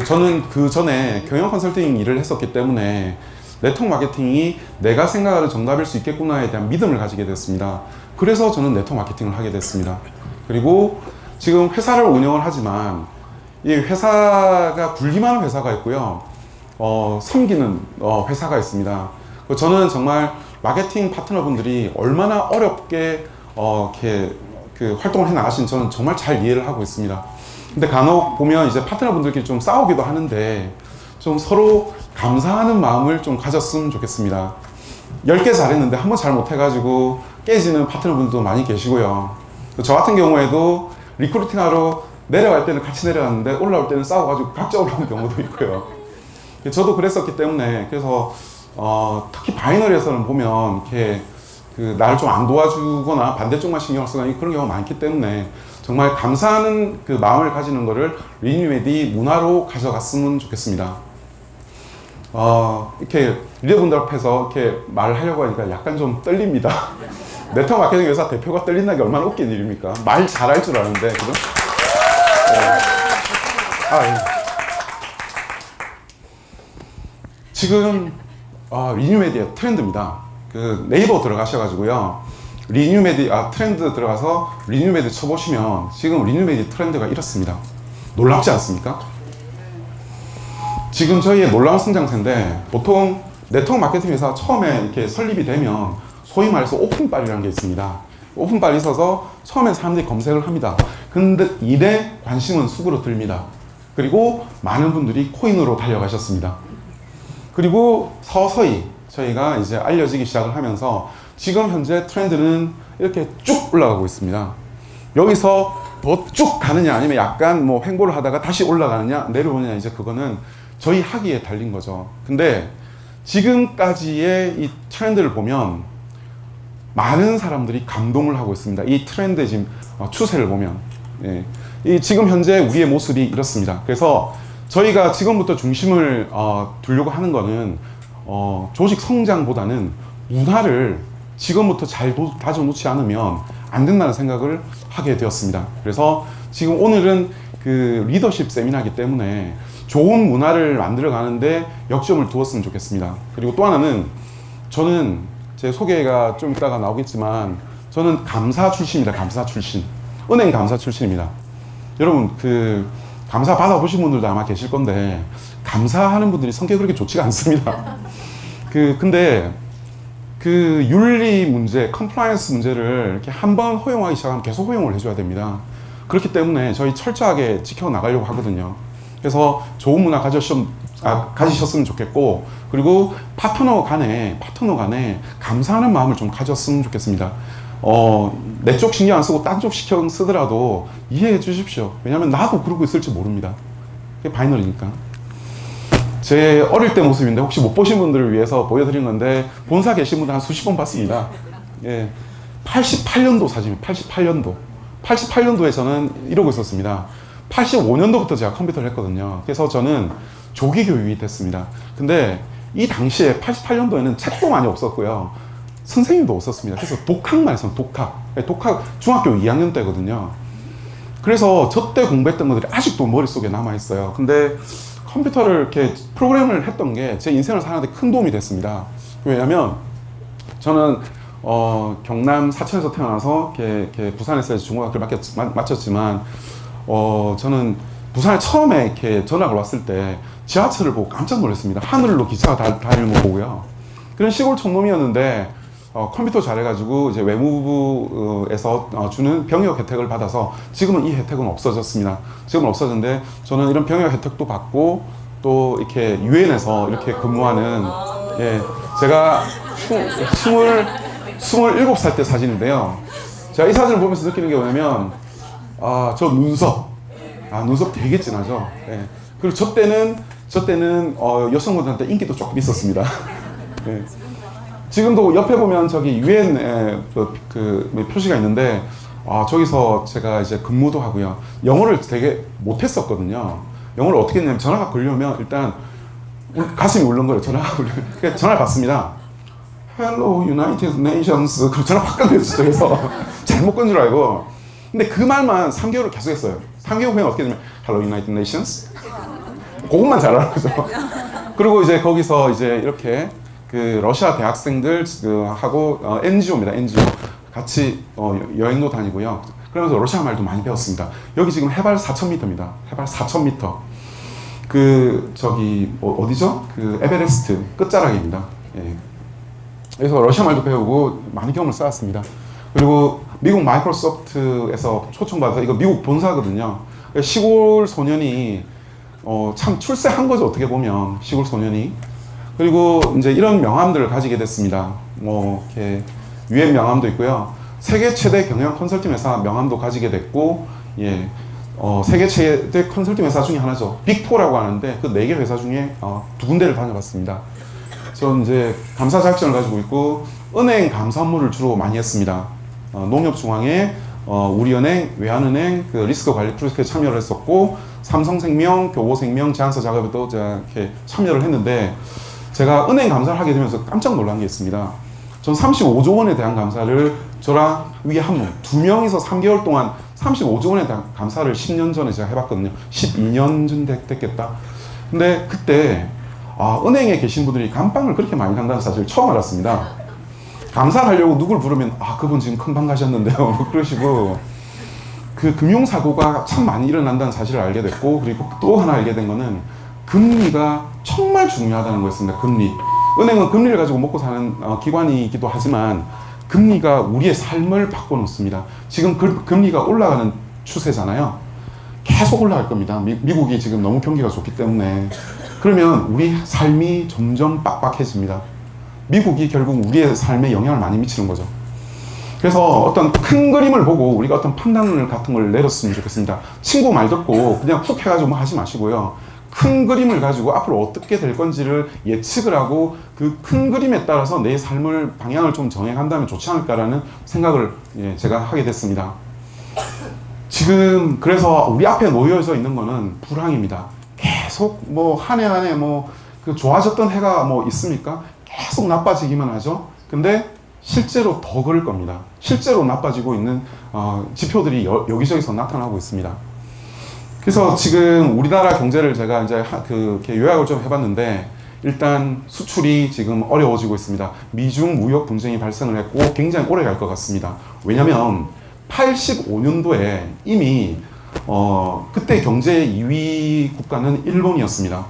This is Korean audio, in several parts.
저는 그 전에 경영 컨설팅 일을 했었기 때문에 네트워크 마케팅이 내가 생각하는 정답일 수 있겠구나에 대한 믿음을 가지게 됐습니다. 그래서 저는 네트워크 마케팅을 하게 됐습니다. 그리고 지금 회사를 운영을 하지만 이 회사가 분리하는 회사가 있고요, 섬기는 회사가 있습니다. 저는 정말 마케팅 파트너분들이 얼마나 어렵게 이렇게 활동을 해 나가신 저는 정말 잘 이해를 하고 있습니다. 근데 간혹 보면 이제 파트너분들끼리 좀 싸우기도 하는데 좀 서로 감사하는 마음을 좀 가졌으면 좋겠습니다. 10개 잘했는데 한 번 잘 못해가지고 깨지는 파트너분들도 많이 계시고요. 저 같은 경우에도 리크루팅 하러 내려갈 때는 같이 내려갔는데 올라올 때는 싸워가지고 각자 올라오는 경우도 있고요. 저도 그랬었기 때문에, 그래서 특히 바이너리에서는 보면 이렇게 나를 좀 안 도와주거나 반대쪽만 신경 쓰거나 그런 경우가 많기 때문에 정말 감사하는 그 마음을 가지는 거를 리뉴메디 문화로 가져갔으면 좋겠습니다. 이렇게 리더분들 앞에서 이렇게 말을 하려고 하니까 약간 좀 떨립니다. 네트워크 마케팅 회사 대표가 떨린다는 게 얼마나 웃긴 일입니까? 말 잘할 줄 아는데, 그죠? 예. 지금 리뉴메디의 트렌드입니다. 네이버 들어가셔가지고요, 리뉴메디 트렌드 들어가서 리뉴메디 쳐보시면 지금 리뉴메디 트렌드가 이렇습니다. 놀랍지 않습니까? 지금 저희의 놀라운 성장세인데, 보통 네트워크 마케팅 회사 처음에 이렇게 설립이 되면 소위 말해서 오픈빨이라는 게 있습니다. 오픈빨이 있어서 처음엔 사람들이 검색을 합니다. 근데 일에 관심은 수그러듭니다. 그리고 많은 분들이 코인으로 달려가셨습니다. 그리고 서서히 저희가 이제 알려지기 시작을 하면서 지금 현재 트렌드는 이렇게 쭉 올라가고 있습니다. 여기서 더 쭉 가느냐, 아니면 약간 뭐 횡보를 하다가 다시 올라가느냐 내려오느냐, 이제 그거는 저희 학위에 달린 거죠. 근데 지금까지의 이 트렌드를 보면 많은 사람들이 감동을 하고 있습니다. 이 트렌드의 지금 추세를 보면, 이 지금 현재 우리의 모습이 이렇습니다. 그래서 저희가 지금부터 중심을 두려고 하는 거는 조직 성장보다는 문화를 지금부터 잘 다져놓지 않으면 안 된다는 생각을 하게 되었습니다. 그래서 지금 오늘은 그 리더십 세미나이기 때문에 좋은 문화를 만들어 가는데 역점을 두었으면 좋겠습니다. 그리고 또 하나는, 저는 제 소개가 좀 이따가 나오겠지만 저는 감사 출신입니다. 감사 출신. 은행 감사 출신입니다. 여러분, 감사 받아보신 분들도 아마 계실 건데, 감사하는 분들이 성격이 그렇게 좋지가 않습니다. 근데 윤리 문제, 컴플라이언스 문제를 이렇게 한번 허용하기 시작하면 계속 허용을 해줘야 됩니다. 그렇기 때문에 저희 철저하게 지켜나가려고 하거든요. 그래서 좋은 문화 가지셨으면 좋겠고, 그리고 파트너 간에 감사하는 마음을 좀 가졌으면 좋겠습니다. 내 쪽 신경 안 쓰고 딴 쪽 신경 쓰더라도 이해해 주십시오. 왜냐면 나도 그러고 있을지 모릅니다. 그게 바이너리니까. 제 어릴 때 모습인데 혹시 못 보신 분들을 위해서 보여드린 건데, 본사 계신 분들 한 수십 번 봤습니다. 88년도 사진입니다. 88년도에 저는 이러고 있었습니다. 85년도부터 제가 컴퓨터를 했거든요. 그래서 저는 조기 교육이 됐습니다. 근데 이 당시에 88년도에는 책도 많이 없었고요, 선생님도 없었습니다. 그래서 독학만 했어요. 독학 중학교 2학년 때거든요. 그래서 저 때 공부했던 것들이 아직도 머릿속에 남아있어요. 근데 컴퓨터를 이렇게 프로그램을 했던 게 제 인생을 사는데 큰 도움이 됐습니다. 왜냐면 저는 경남 사천에서 태어나서 이렇게 부산에서 중고등학교를 마쳤지만, 저는 부산에 처음에 이렇게 전학을 왔을 때 지하철을 보고 깜짝 놀랐습니다. 하늘로 기차가 다니는 거 보고요. 그런 시골 촌놈이었는데 컴퓨터 잘해가지고 이제 외무부에서 주는 병역 혜택을 받아서 지금은 이 혜택은 없어졌습니다. 지금은 없어졌는데, 저는 이런 병역 혜택도 받고 또 이렇게 유엔에서 이렇게 근무하는, 제가 27살 때 사진인데요. 제가 이 사진을 보면서 느끼는 게 뭐냐면, 저 눈썹 되게 진하죠. 그리고 저 때는 여성분들한테 인기도 조금 있었습니다. 지금도 옆에 보면 저기 유엔 표시가 있는데, 저기서 제가 이제 근무도 하고요. 영어를 되게 못했었거든요. 영어를 어떻게 했냐면, 전화가 걸려면 일단 가슴이 울렁거려요. 전화가 걸려면. 전화를 받습니다. Hello United Nations. 그럼 전화 확 끊어요 저쪽에서. 잘못 건 줄 알고. 근데 그 말만 3개월을 계속 했어요. 3개월 후에 어떻게 되냐면 Hello United Nations. 그것만 잘 알아죠. 그리고 이제 거기서 이제 이렇게 그 러시아 대학생들 하고 NGO입니다. NGO 같이 여행도 다니고요. 그러면서 러시아 말도 많이 배웠습니다. 여기 지금 해발 4,000m입니다. 해발 4,000m. 그 저기 어디죠? 그 에베레스트 끝자락입니다. 예. 그래서 러시아 말도 배우고 많은 경험을 쌓았습니다. 그리고 미국 마이크로소프트에서 초청받아서 이거 미국 본사거든요. 시골 소년이 참 출세한 거죠. 어떻게 보면 시골 소년이. 그리고 이제 이런 명함들을 가지게 됐습니다. 뭐 이렇게 유엔 명함도 있고요. 세계 최대 경영 컨설팅 회사 명함도 가지게 됐고, 예, 세계 최대 컨설팅 회사 중에 하나죠. 빅4라고 하는데 그 4개 회사 중에 2군데를 다녀봤습니다. 저 이제 감사 자격증을 가지고 있고 은행 감사 업무를 주로 많이 했습니다. 농협중앙회, 우리은행, 외환은행 그 리스크 관리 프로젝트에 참여를 했었고 삼성생명, 교보생명 제안서 작업에도 제가 이렇게 참여를 했는데 제가 은행 감사를 하게 되면서 깜짝 놀란 게 있습니다. 전 35조 원에 대한 감사를 저랑 위에 한 분, 2명이서 3개월 동안 35조 원에 대한 감사를 10년 전에 제가 해봤거든요. 12년 전 됐겠다. 근데 그때 은행에 계신 분들이 감방을 그렇게 많이 간다는 사실을 처음 알았습니다. 감사를 하려고 누굴 부르면 그분 지금 큰방 가셨는데요. 그러시고 그 금융사고가 참 많이 일어난다는 사실을 알게 됐고 그리고 또 하나 알게 된 거는 금리가 정말 중요하다는 거였습니다. 금리. 은행은 금리를 가지고 먹고 사는 기관이기도 하지만 금리가 우리의 삶을 바꿔놓습니다. 지금 금리가 올라가는 추세잖아요. 계속 올라갈 겁니다. 미국이 지금 너무 경기가 좋기 때문에. 그러면 우리 삶이 점점 빡빡해집니다. 미국이 결국 우리의 삶에 영향을 많이 미치는 거죠. 그래서 어떤 큰 그림을 보고 우리가 어떤 판단을 같은 걸 내렸으면 좋겠습니다. 친구 말 듣고 그냥 훅 해가지고 뭐 하지 마시고요. 큰 그림을 가지고 앞으로 어떻게 될 건지를 예측을 하고 그 큰 그림에 따라서 내 삶을 방향을 좀 정해간다면 좋지 않을까라는 생각을 제가 하게 됐습니다. 지금 그래서 우리 앞에 놓여져 있는 거는 불황입니다. 계속 뭐 한 해 한 해 뭐 그 좋아졌던 해가 뭐 있습니까? 계속 나빠지기만 하죠. 근데 실제로 더 그럴 겁니다. 실제로 나빠지고 있는 지표들이 여기저기서 나타나고 있습니다. 그래서 지금 우리나라 경제를 제가 이제 이렇게 요약을 좀 해봤는데 일단 수출이 지금 어려워지고 있습니다. 미중 무역 분쟁이 발생을 했고 굉장히 오래 갈 것 같습니다. 왜냐면 85년도에 이미 그때 경제 2위 국가는 일본이었습니다.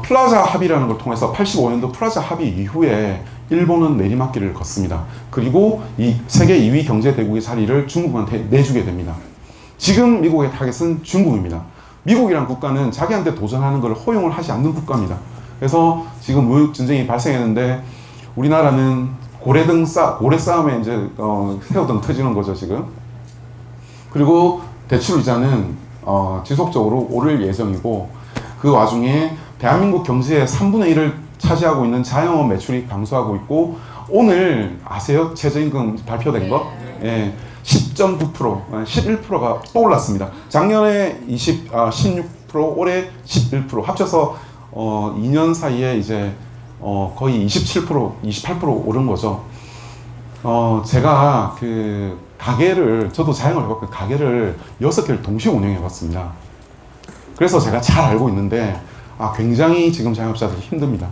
플라자 합의라는 걸 통해서 85년도 플라자 합의 이후에 일본은 내리막길을 걷습니다. 그리고 이 세계 2위 경제 대국의 자리를 중국한테 내주게 됩니다. 지금 미국의 타겟은 중국입니다. 미국이란 국가는 자기한테 도전하는 걸 허용을 하지 않는 국가입니다. 그래서 지금 무역 전쟁이 발생했는데 우리나라는 고래 싸움에 이제 새우등 터지는 거죠 지금. 그리고 대출 이자는 지속적으로 오를 예정이고 그 와중에 대한민국 경제의 3분의 1을 차지하고 있는 자영업 매출이 감소하고 있고 오늘 아세요? 최저임금 발표된 거? 예, 10.9%, 11%가 또 올랐습니다. 작년에 16%, 올해 11% 합쳐서 2년 사이에 이제 거의 27%, 28% 오른 거죠. 제가 그 가게를 저도 자영업을 해봤고 가게를 6개를 동시에 운영해 봤습니다. 그래서 제가 잘 알고 있는데 굉장히 지금 자영업자들이 힘듭니다.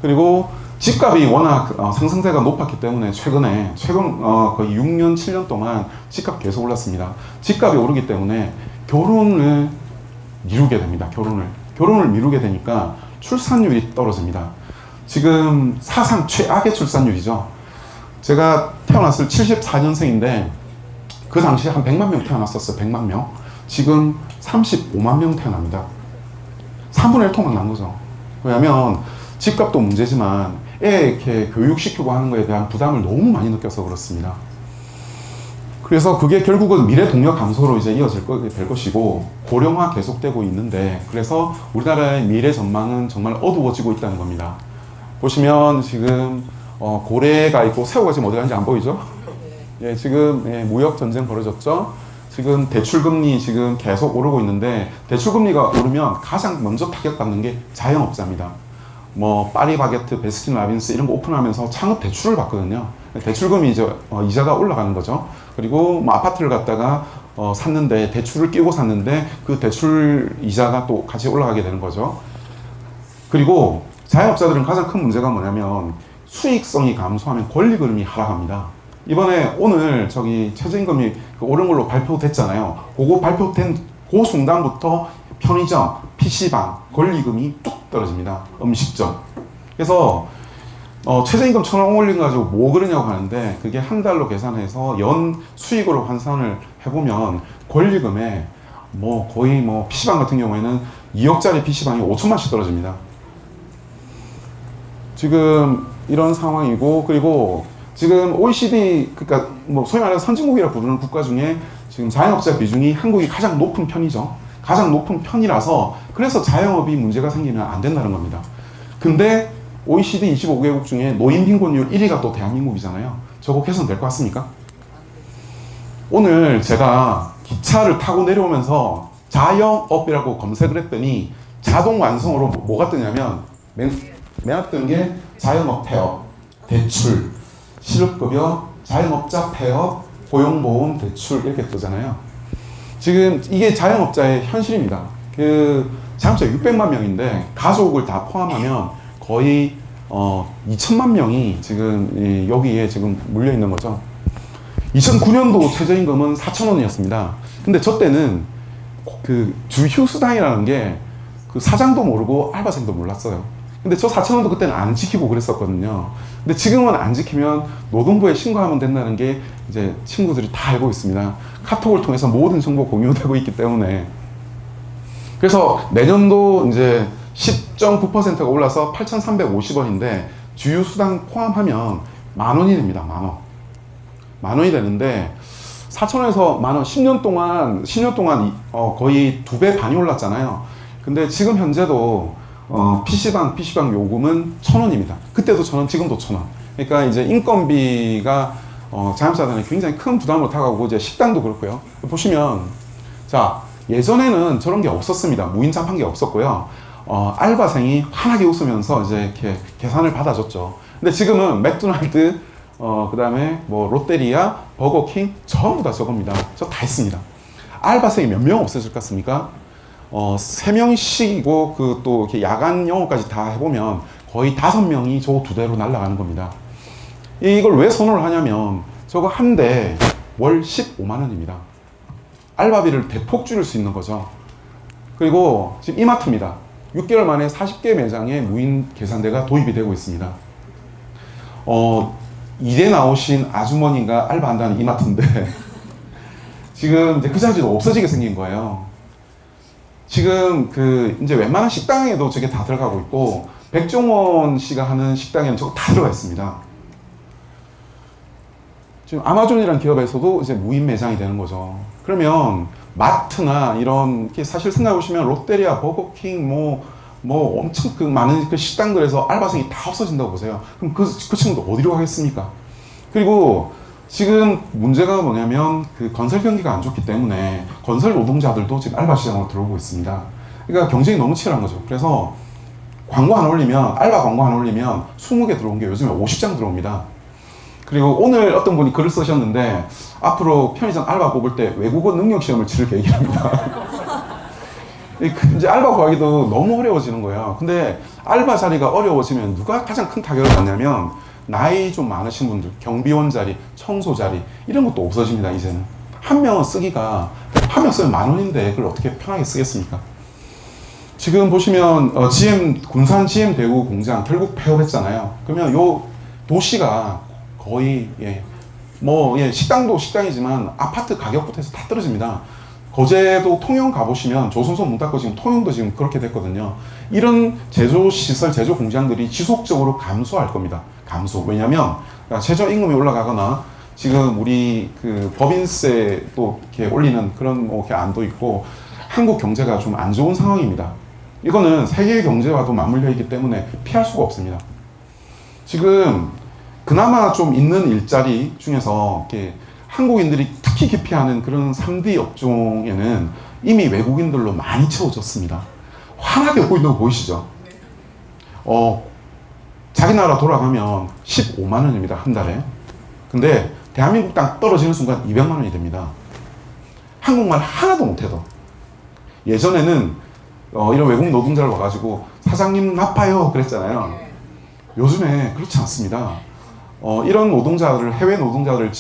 그리고 집값이 워낙 상승세가 높았기 때문에 최근 거의 6년, 7년 동안 집값 계속 올랐습니다. 집값이 오르기 때문에 결혼을 미루게 됩니다. 결혼을 미루게 되니까 출산율이 떨어집니다. 지금 사상 최악의 출산율이죠. 제가 태어났을 74년생인데 그 당시에 한 100만 명 태어났었어요. 100만 명. 지금 35만 명 태어납니다. 3분의 1 토막 난 거죠. 왜냐하면 집값도 문제지만 애 이렇게 교육시키고 하는 거에 대한 부담을 너무 많이 느껴서 그렇습니다. 그래서 그게 결국은 미래 동력 감소로 이제 이어질 될 것이고 고령화 계속되고 있는데 그래서 우리나라의 미래 전망은 정말 어두워지고 있다는 겁니다. 보시면 지금 고래가 있고 새우가 지금 어디 가는지 안 보이죠? 예, 지금 무역 전쟁 벌어졌죠. 지금 대출금리 지금 계속 오르고 있는데 대출금리가 오르면 가장 먼저 타격받는 게 자영업자입니다. 뭐 파리바게트, 베스킨라빈스 이런 거 오픈하면서 창업 대출을 받거든요. 대출금이 이제 이자가 올라가는 거죠. 그리고 뭐 아파트를 갖다가 샀는데 대출을 끼고 샀는데 그 대출 이자가 또 같이 올라가게 되는 거죠. 그리고 자영업자들은 가장 큰 문제가 뭐냐면 수익성이 감소하면 권리금이 하락합니다. 이번에 오늘 최저임금이 오른 걸로 발표됐잖아요. 그거 발표된 그 순간부터 편의점, PC방 권리금이 뚝 떨어집니다. 음식점. 그래서 최저임금 1,000원 올린 거 가지고 뭐 그러냐고 하는데 그게 한 달로 계산해서 연 수익으로 환산을 해보면 권리금에 뭐 거의 뭐 PC방 같은 경우에는 2억짜리 PC방이 5천만씩 떨어집니다. 지금 이런 상황이고, 그리고 지금 OECD, 그러니까 뭐 소위 말해서 선진국이라 부르는 국가 중에 지금 자영업자 비중이 한국이 가장 높은 편이죠. 가장 높은 편이라서 그래서 자영업이 문제가 생기면 안 된다는 겁니다. 근데 OECD 25개국 중에 노인 빈곤율 1위가 또 대한민국이잖아요. 저거 개선될 것 같습니까? 오늘 제가 기차를 타고 내려오면서 자영업이라고 검색을 했더니 자동 완성으로 뭐가 뜨냐면 맨 앞에 뜬 게 자영업 폐업, 대출, 실업급여, 자영업자 폐업, 고용보험 대출 이렇게 뜨잖아요. 지금 이게 자영업자의 현실입니다. 자영업자 600만 명인데 가족을 다 포함하면 거의 2천만 명이 지금 여기에 지금 물려 있는 거죠. 2009년도 최저임금은 4,000원이었습니다. 근데 저 때는 그 주휴수당이라는 게 그 사장도 모르고 알바생도 몰랐어요. 근데 저 4,000원도 그때는 안 지키고 그랬었거든요. 근데 지금은 안 지키면 노동부에 신고하면 된다는 게 이제 친구들이 다 알고 있습니다. 카톡을 통해서 모든 정보 공유되고 있기 때문에. 그래서 내년도 이제 10.9%가 올라서 8,350원인데 주휴수당 포함하면 10,000원이 됩니다. 10,000원. 10,000원이 되는데 4,000원에서 10,000원 10년 동안 거의 2배 반이 올랐잖아요. 근데 지금 현재도 PC방 요금은 1,000원입니다. 그때도 1,000원, 지금도 1,000원. 그러니까 이제 인건비가 자영업자들은 굉장히 큰 부담으로 다가오고 이제 식당도 그렇고요. 보시면 자 예전에는 저런 게 없었습니다. 무인 자판기 없었고요. 알바생이 환하게 웃으면서 이제 이렇게 계산을 받아줬죠. 근데 지금은 맥도날드, 그 다음에 뭐 롯데리아, 버거킹 전부 다 저겁니다. 저 다 했습니다. 알바생이 몇 명 없어질 것 같습니까? 3명씩이고 그 또 이렇게 야간 영업까지 다 해보면 거의 5명이 저거 2대로 날아가는 겁니다. 이걸 왜 선호를 하냐면 저거 한 대 월 15만 원입니다. 알바비를 대폭 줄일 수 있는 거죠. 그리고 지금 이마트입니다. 6개월 만에 40개 매장에 무인 계산대가 도입이 되고 있습니다. 이제 나오신 아주머니가 알바한다는 이마트인데 지금 이제 그 자리도 없어지게 생긴 거예요. 지금 이제 웬만한 식당에도 저게 다 들어가고 있고, 백종원 씨가 하는 식당에는 저거 다 들어가 있습니다. 지금 아마존이라는 기업에서도 이제 무인 매장이 되는 거죠. 그러면 마트나 이런, 사실 생각해보시면 롯데리아, 버거킹, 뭐 엄청 많은 그 식당들에서 알바생이 다 없어진다고 보세요. 그럼 그 친구도 어디로 가겠습니까? 그리고 지금 문제가 뭐냐면 건설 경기가 안 좋기 때문에 건설 노동자들도 지금 알바 시장으로 들어오고 있습니다. 그러니까 경쟁이 너무 치열한 거죠. 그래서 광고 안 올리면, 알바 광고 안 올리면 20개 들어온 게 요즘에 50장 들어옵니다. 그리고 오늘 어떤 분이 글을 쓰셨는데 앞으로 편의점 알바 뽑을 때 외국어 능력 시험을 치를 계획이랍니다. 이제 알바 구하기도 너무 어려워지는 거예요. 근데 알바 자리가 어려워지면 누가 가장 큰 타격을 받냐면 나이 좀 많으신 분들, 경비원 자리, 청소 자리 이런 것도 없어집니다. 이제는 한 명은 쓰기가, 한 명 쓰면 10,000원인데 그걸 어떻게 편하게 쓰겠습니까? 지금 보시면 군산 GM 대구 공장 결국 폐업했잖아요. 그러면 요 도시가 거의 식당도 식당이지만 아파트 가격부터 해서 다 떨어집니다. 거제도 통영 가보시면 조선소 문 닫고 지금 통영도 지금 그렇게 됐거든요. 이런 제조시설, 제조 공장들이 지속적으로 감소할 겁니다. 감소. 왜냐면 최저임금이 올라가거나 지금 우리 법인세 또 이렇게 올리는 그런 이렇게 안도 있고 한국 경제가 좀 안 좋은 상황입니다. 이거는 세계 경제와도 맞물려 있기 때문에 피할 수가 없습니다. 지금 그나마 좀 있는 일자리 중에서 이렇게 한국인들이 특히 기피하는 그런 3D 업종에는 이미 외국인들로 많이 채워졌습니다. 환하게 오고 있는 거 보이시죠? 자기 나라 돌아가면 15만 원입니다. 한 달에. 근데 대한민국 땅 떨어지는 순간 200만 원이 됩니다. 한국말 하나도 못해도. 예전에는 이런 외국 노동자를 와가지고 사장님 나빠요 그랬잖아요. 요즘에 그렇지 않습니다. 이런 노동자를, 해외 노동자를,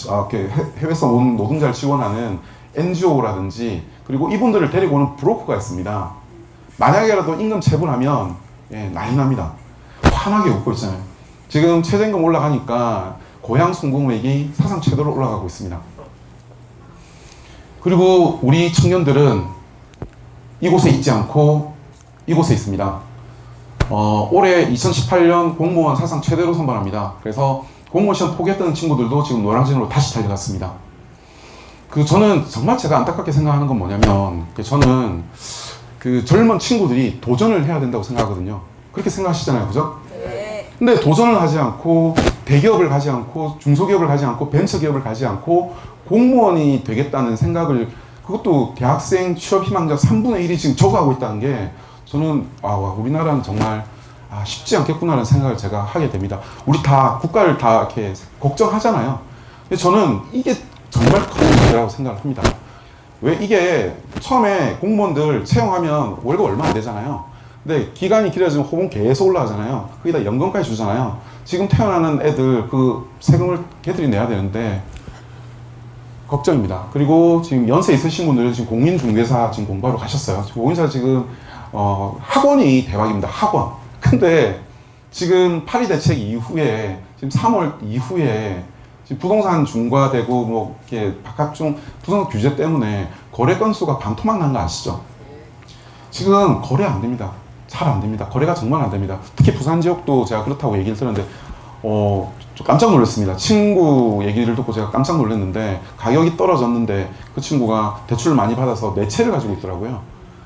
해외에서 온 노동자를 지원하는 NGO라든지, 그리고 이분들을 데리고 오는 브로커가 있습니다. 만약에라도 임금 체불하면 난리 납니다. 환하게 웃고 있잖아요. 지금 최저임금 올라가니까 고향 송금액이 사상 최대로 올라가고 있습니다. 그리고 우리 청년들은 이곳에 있지 않고 이곳에 있습니다. 올해 2018년 공무원 사상 최대로 선발합니다. 그래서 공무원 시험 포기했던 친구들도 지금 노량진으로 다시 달려갔습니다. 저는 정말 제가 안타깝게 생각하는 건 뭐냐면, 저는 젊은 친구들이 도전을 해야 된다고 생각하거든요. 그렇게 생각하시잖아요, 그죠? 네. 근데 도전을 하지 않고, 대기업을 가지 않고, 중소기업을 가지 않고, 벤처기업을 가지 않고, 공무원이 되겠다는 생각을, 그것도 대학생 취업 희망자 3분의 1이 지금 저거하고 있다는 게, 저는 우리나라는 정말 쉽지 않겠구나라는 생각을 제가 하게 됩니다. 우리 다 국가를 다 이렇게 걱정하잖아요. 근데 저는 이게 정말 큰 문제라고 생각을 합니다. 왜 이게 처음에 공무원들 채용하면 월급 얼마 안 되잖아요. 근데 기간이 길어지면 호봉 계속 올라가잖아요. 거기다 연금까지 주잖아요. 지금 태어나는 애들 세금을 걔들이 내야 되는데 걱정입니다. 그리고 지금 연세 있으신 분들은 지금 공인중개사 지금 공부하러 가셨어요. 공인사 지금 학원이 대박입니다. 학원. 근데 지금 파리 대책 이후에 지금 3월 이후에 지금 부동산 중과되고 이렇게 바깥쪽 부동산 규제 때문에 거래 건수가 반토막 난 거 아시죠? 지금 거래 안 됩니다. 잘 안 됩니다. 거래가 정말 안 됩니다. 특히 부산 지역도 제가 그렇다고 얘기를 들었는데 좀 깜짝 놀랐습니다. 친구 얘기를 듣고 제가 깜짝 놀랐는데, 가격이 떨어졌는데 그 친구가 대출을 많이 받아서 네 채를 가지고 있더라고요.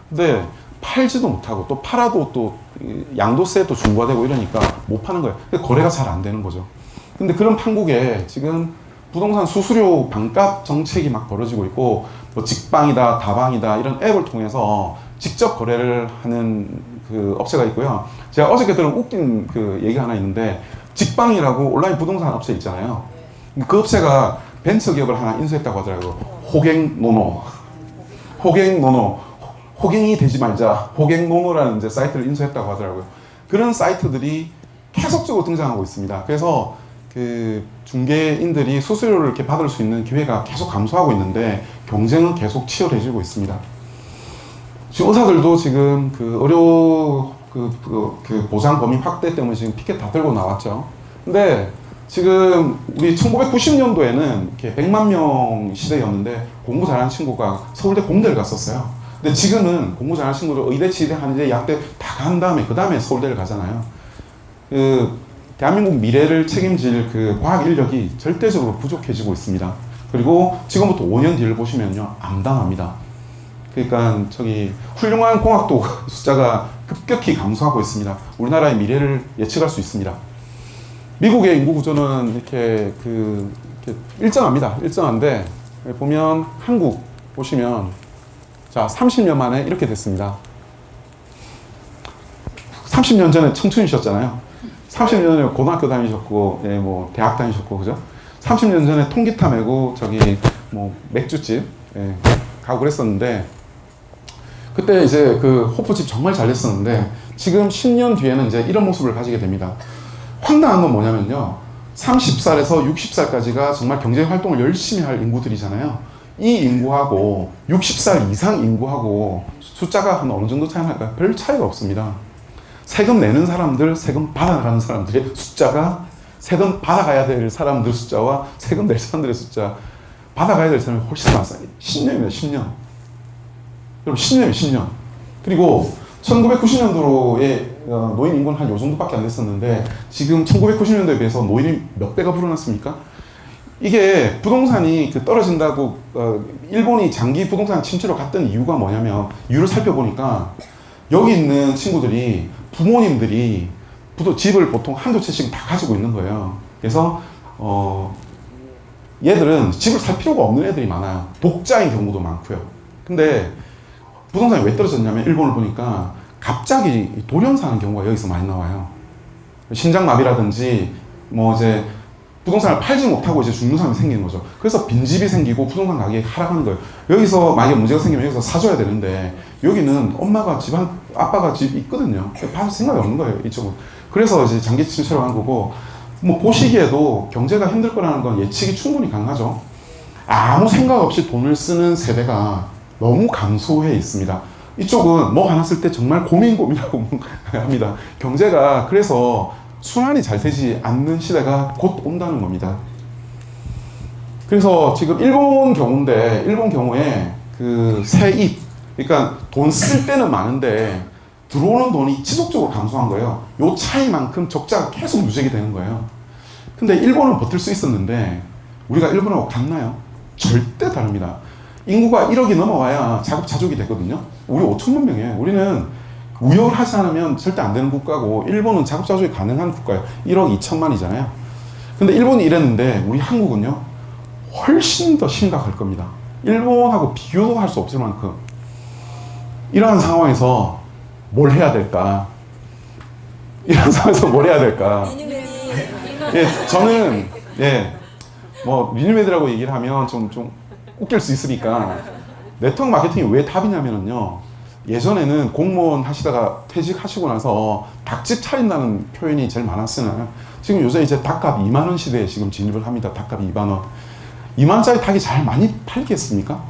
근데 팔지도 못하고, 또 팔아도 또 양도세 또 중과되고 이러니까 못 파는 거예요. 거래가 잘 안 되는 거죠. 근데 그런 판국에 지금 부동산 수수료 반값 정책이 막 벌어지고 있고, 직방이다 다방이다 이런 앱을 통해서 직접 거래를 하는 업체가 있고요. 제가 어저께 들은 웃긴 얘기가 하나 있는데, 직방이라고 온라인 부동산 업체 있잖아요. 그 업체가 벤처기업을 하나 인수했다고 하더라고요. 호갱노노. 호갱이 되지 말자. 호갱노노라는 이제 사이트를 인수했다고 하더라고요. 그런 사이트들이 계속적으로 등장하고 있습니다. 그래서 중개인들이 수수료를 이렇게 받을 수 있는 기회가 계속 감소하고 있는데, 경쟁은 계속 치열해지고 있습니다. 지금 의사들도 지금 보장 범위 확대 때문에 지금 피켓 다 들고 나왔죠. 근데 지금 우리 1990년도에는 이렇게 100만 명 시대였는데 공부 잘하는 친구가 서울대 공대를 갔었어요. 근데 지금은 공부 잘하는 친구들 의대, 치대, 한의대, 약대 다 간 다음에 그 다음에 서울대를 가잖아요. 대한민국 미래를 책임질 과학 인력이 절대적으로 부족해지고 있습니다. 그리고 지금부터 5년 뒤를 보시면요, 암담합니다. 그러니까 훌륭한 공학도 숫자가 급격히 감소하고 있습니다. 우리나라의 미래를 예측할 수 있습니다. 미국의 인구 구조는 이렇게 일정합니다. 일정한데, 보면 한국 보시면 30년 만에 이렇게 됐습니다. 30년 전에 청춘이셨잖아요. 30년 전에 고등학교 다니셨고, 대학 다니셨고, 그죠? 30년 전에 통기타 메고 맥주집 가고 그랬었는데, 그때 이제 호프집 정말 잘 됐었는데, 지금 10년 뒤에는 이제 이런 모습을 가지게 됩니다. 황당한 건 뭐냐면요, 30살에서 60살까지가 정말 경제 활동을 열심히 할 인구들이잖아요. 이 인구하고 60살 이상 인구하고 숫자가 어느 정도 차이 날까요? 별 차이가 없습니다. 세금 내는 사람들, 세금 받아가는 사람들의 숫자가, 세금 받아가야 될 사람들 숫자와 세금 낼 사람들의 숫자, 받아가야 될 사람이 훨씬 많아요. 10년이에요, 10년. 여러분, 10년이에요, 10년. 그리고 1990년도에 노인 인구는 한 요 정도밖에 안 됐었는데, 지금 1990년도에 비해서 노인이 몇 배가 불어났습니까? 이게 부동산이 떨어진다고 일본이 장기 부동산 침체로 갔던 이유가 뭐냐면, 이유를 살펴보니까 여기 있는 친구들이, 부모님들이 집을 보통 한두 채씩 다 가지고 있는 거예요. 그래서 얘들은 집을 살 필요가 없는 애들이 많아요. 독자인 경우도 많고요. 근데 부동산이 왜 떨어졌냐면, 일본을 보니까 갑자기 돌연 사는 경우가 여기서 많이 나와요. 신장마비라든지 뭐 이제 부동산을 팔지 못하고 이제 죽는 사람이 생기는 거죠. 그래서 빈집이 생기고 부동산 가격이 하락하는 거예요. 여기서 만약에 문제가 생기면 여기서 사줘야 되는데 여기는 엄마가 아빠가 집 있거든요. 받을 생각이 없는 거예요, 이쪽은. 그래서 이제 장기 침체로 한 거고, 뭐 보시기에도 경제가 힘들 거라는 건 예측이 충분히 가능하죠. 아무 생각 없이 돈을 쓰는 세대가 너무 감소해 있습니다. 이쪽은 뭐 하나 쓸 때 정말 고민하고 합니다. 경제가 그래서 순환이 잘 되지 않는 시대가 곧 온다는 겁니다. 그래서 지금 일본 경우인데, 일본 경우에 그 세입, 그러니까 돈 쓸 때는 많은데 들어오는 돈이 지속적으로 감소한 거예요. 요 차이만큼 적자가 계속 누적이 되는 거예요. 근데 일본은 버틸 수 있었는데 우리가 일본하고 같나요? 절대 다릅니다. 인구가 1억이 넘어와야 자급자족이 되거든요. 우리 5천만 명이에요. 우리는 무역을 하지 않으면 절대 안 되는 국가고, 일본은 자급자족이 가능한 국가예요. 1억 2천만이잖아요. 근데 일본이 이랬는데 우리 한국은요, 훨씬 더 심각할 겁니다. 일본하고 비교도 할 수 없을 만큼. 이러한 상황에서 뭘 해야 될까? 이런 상황에서 뭘 해야 될까? 예, 저는, 예, 뭐, 리뉴메디라고 얘기를 하면 좀 웃길 수 있으니까, 네트워크 마케팅이 왜 답이냐면요, 예전에는 공무원 하시다가 퇴직하시고 나서 닭집 차린다는 표현이 제일 많았으나, 지금 요새 이제 닭값 2만원 시대에 지금 진입을 합니다. 닭값 2만원. 2만원짜리 닭이 잘 많이 팔겠습니까?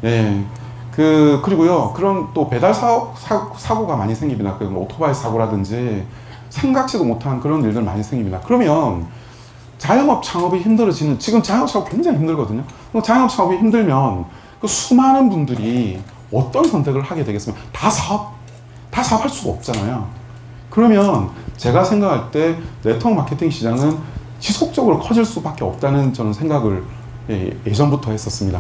예. 그리고요, 그런 또 배달 사고가 많이 생깁니다. 그 오토바이 사고라든지 생각지도 못한 그런 일들 많이 생깁니다. 그러면 자영업 창업이 힘들어지는, 지금 자영업 창업 굉장히 힘들거든요. 자영업 창업이 힘들면 그 수많은 분들이 어떤 선택을 하게 되겠습니까? 다 사업할 수가 없잖아요. 그러면 제가 생각할 때 네트워크 마케팅 시장은 지속적으로 커질 수밖에 없다는 저는 생각을 예전부터 했었습니다.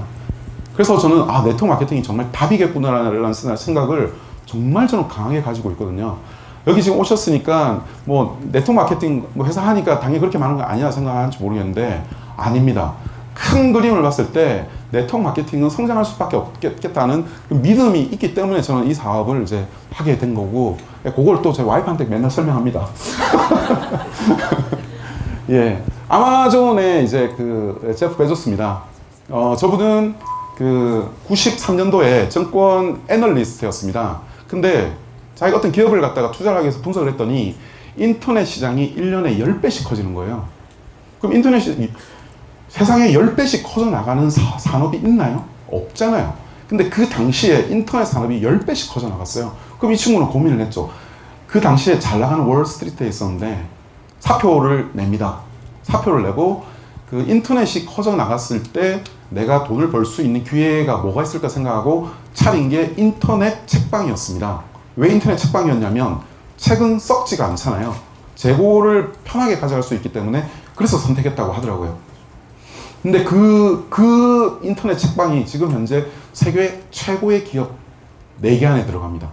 그래서 저는 네트워크 마케팅이 정말 답이겠구나라는 생각을 정말 저는 강하게 가지고 있거든요. 여기 지금 오셨으니까 뭐 네트워크 마케팅 뭐 회사 하니까 당연히 그렇게 많은 거 아니야 생각하는지 모르겠는데, 아닙니다. 큰 그림을 봤을 때 네트워크 마케팅은 성장할 수밖에 없겠다는 그 믿음이 있기 때문에 저는 이 사업을 이제 하게 된 거고, 그걸 또 제 와이프한테 맨날 설명합니다. 예, 아마존의 이제 그 제프 베조스입니다. 저분은 그 93년도에 증권 애널리스트였습니다. 근데 자기가 어떤 기업을 갖다가 투자를 하기 위해서 분석을 했더니 인터넷 시장이 1년에 10배씩 커지는 거예요. 그럼 인터넷 시장이 세상에 10배씩 커져나가는 산업이 있나요? 없잖아요. 근데 그 당시에 인터넷 산업이 10배씩 커져나갔어요. 그럼 이 친구는 고민을 했죠. 그 당시에 잘 나가는 월스트리트에 있었는데 사표를 냅니다. 사표를 내고 그 인터넷이 커져나갔을 때 내가 돈을 벌 수 있는 기회가 뭐가 있을까 생각하고 차린 게 인터넷 책방이었습니다. 왜 인터넷 책방이었냐면 책은 썩지가 않잖아요. 재고를 편하게 가져갈 수 있기 때문에 그래서 선택했다고 하더라고요. 근데 그 인터넷 책방이 지금 현재 세계 최고의 기업 4개 안에 들어갑니다.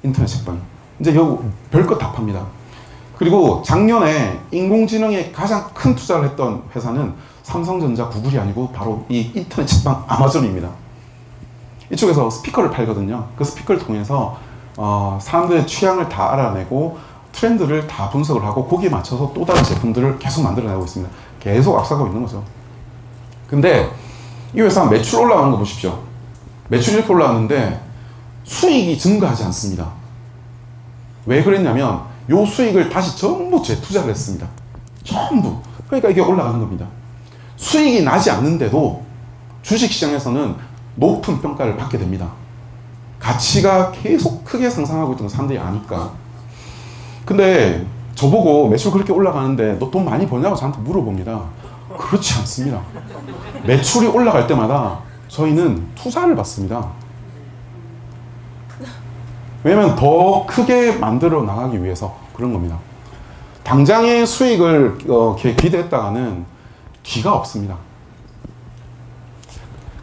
인터넷 책방이. 이제 여기 별것 다 팝니다. 그리고 작년에 인공지능에 가장 큰 투자를 했던 회사는 삼성전자, 구글이 아니고 바로 이 인터넷 책방 아마존입니다. 이쪽에서 스피커를 팔거든요. 그 스피커를 통해서 사람들의 취향을 다 알아내고 트렌드를 다 분석을 하고 거기에 맞춰서 또 다른 제품들을 계속 만들어내고 있습니다. 계속 앞서가고 있는 거죠. 근데 이 회사 매출 올라가는 거 보십시오. 매출이 이렇게 올라가는데 수익이 증가하지 않습니다. 왜 그랬냐면 요 수익을 다시 전부 재투자를 했습니다. 전부. 그러니까 이게 올라가는 겁니다. 수익이 나지 않는데도 주식시장에서는 높은 평가를 받게 됩니다. 가치가 계속 크게 상승하고 있던 거 사람들이 아니까. 근데 저보고 매출 그렇게 올라가는데 너 돈 많이 버냐고 저한테 물어봅니다. 그렇지 않습니다. 매출이 올라갈 때마다 저희는 투자를 받습니다. 왜냐면 더 크게 만들어 나가기 위해서 그런 겁니다. 당장의 수익을 기대했다가는 뒤가 없습니다.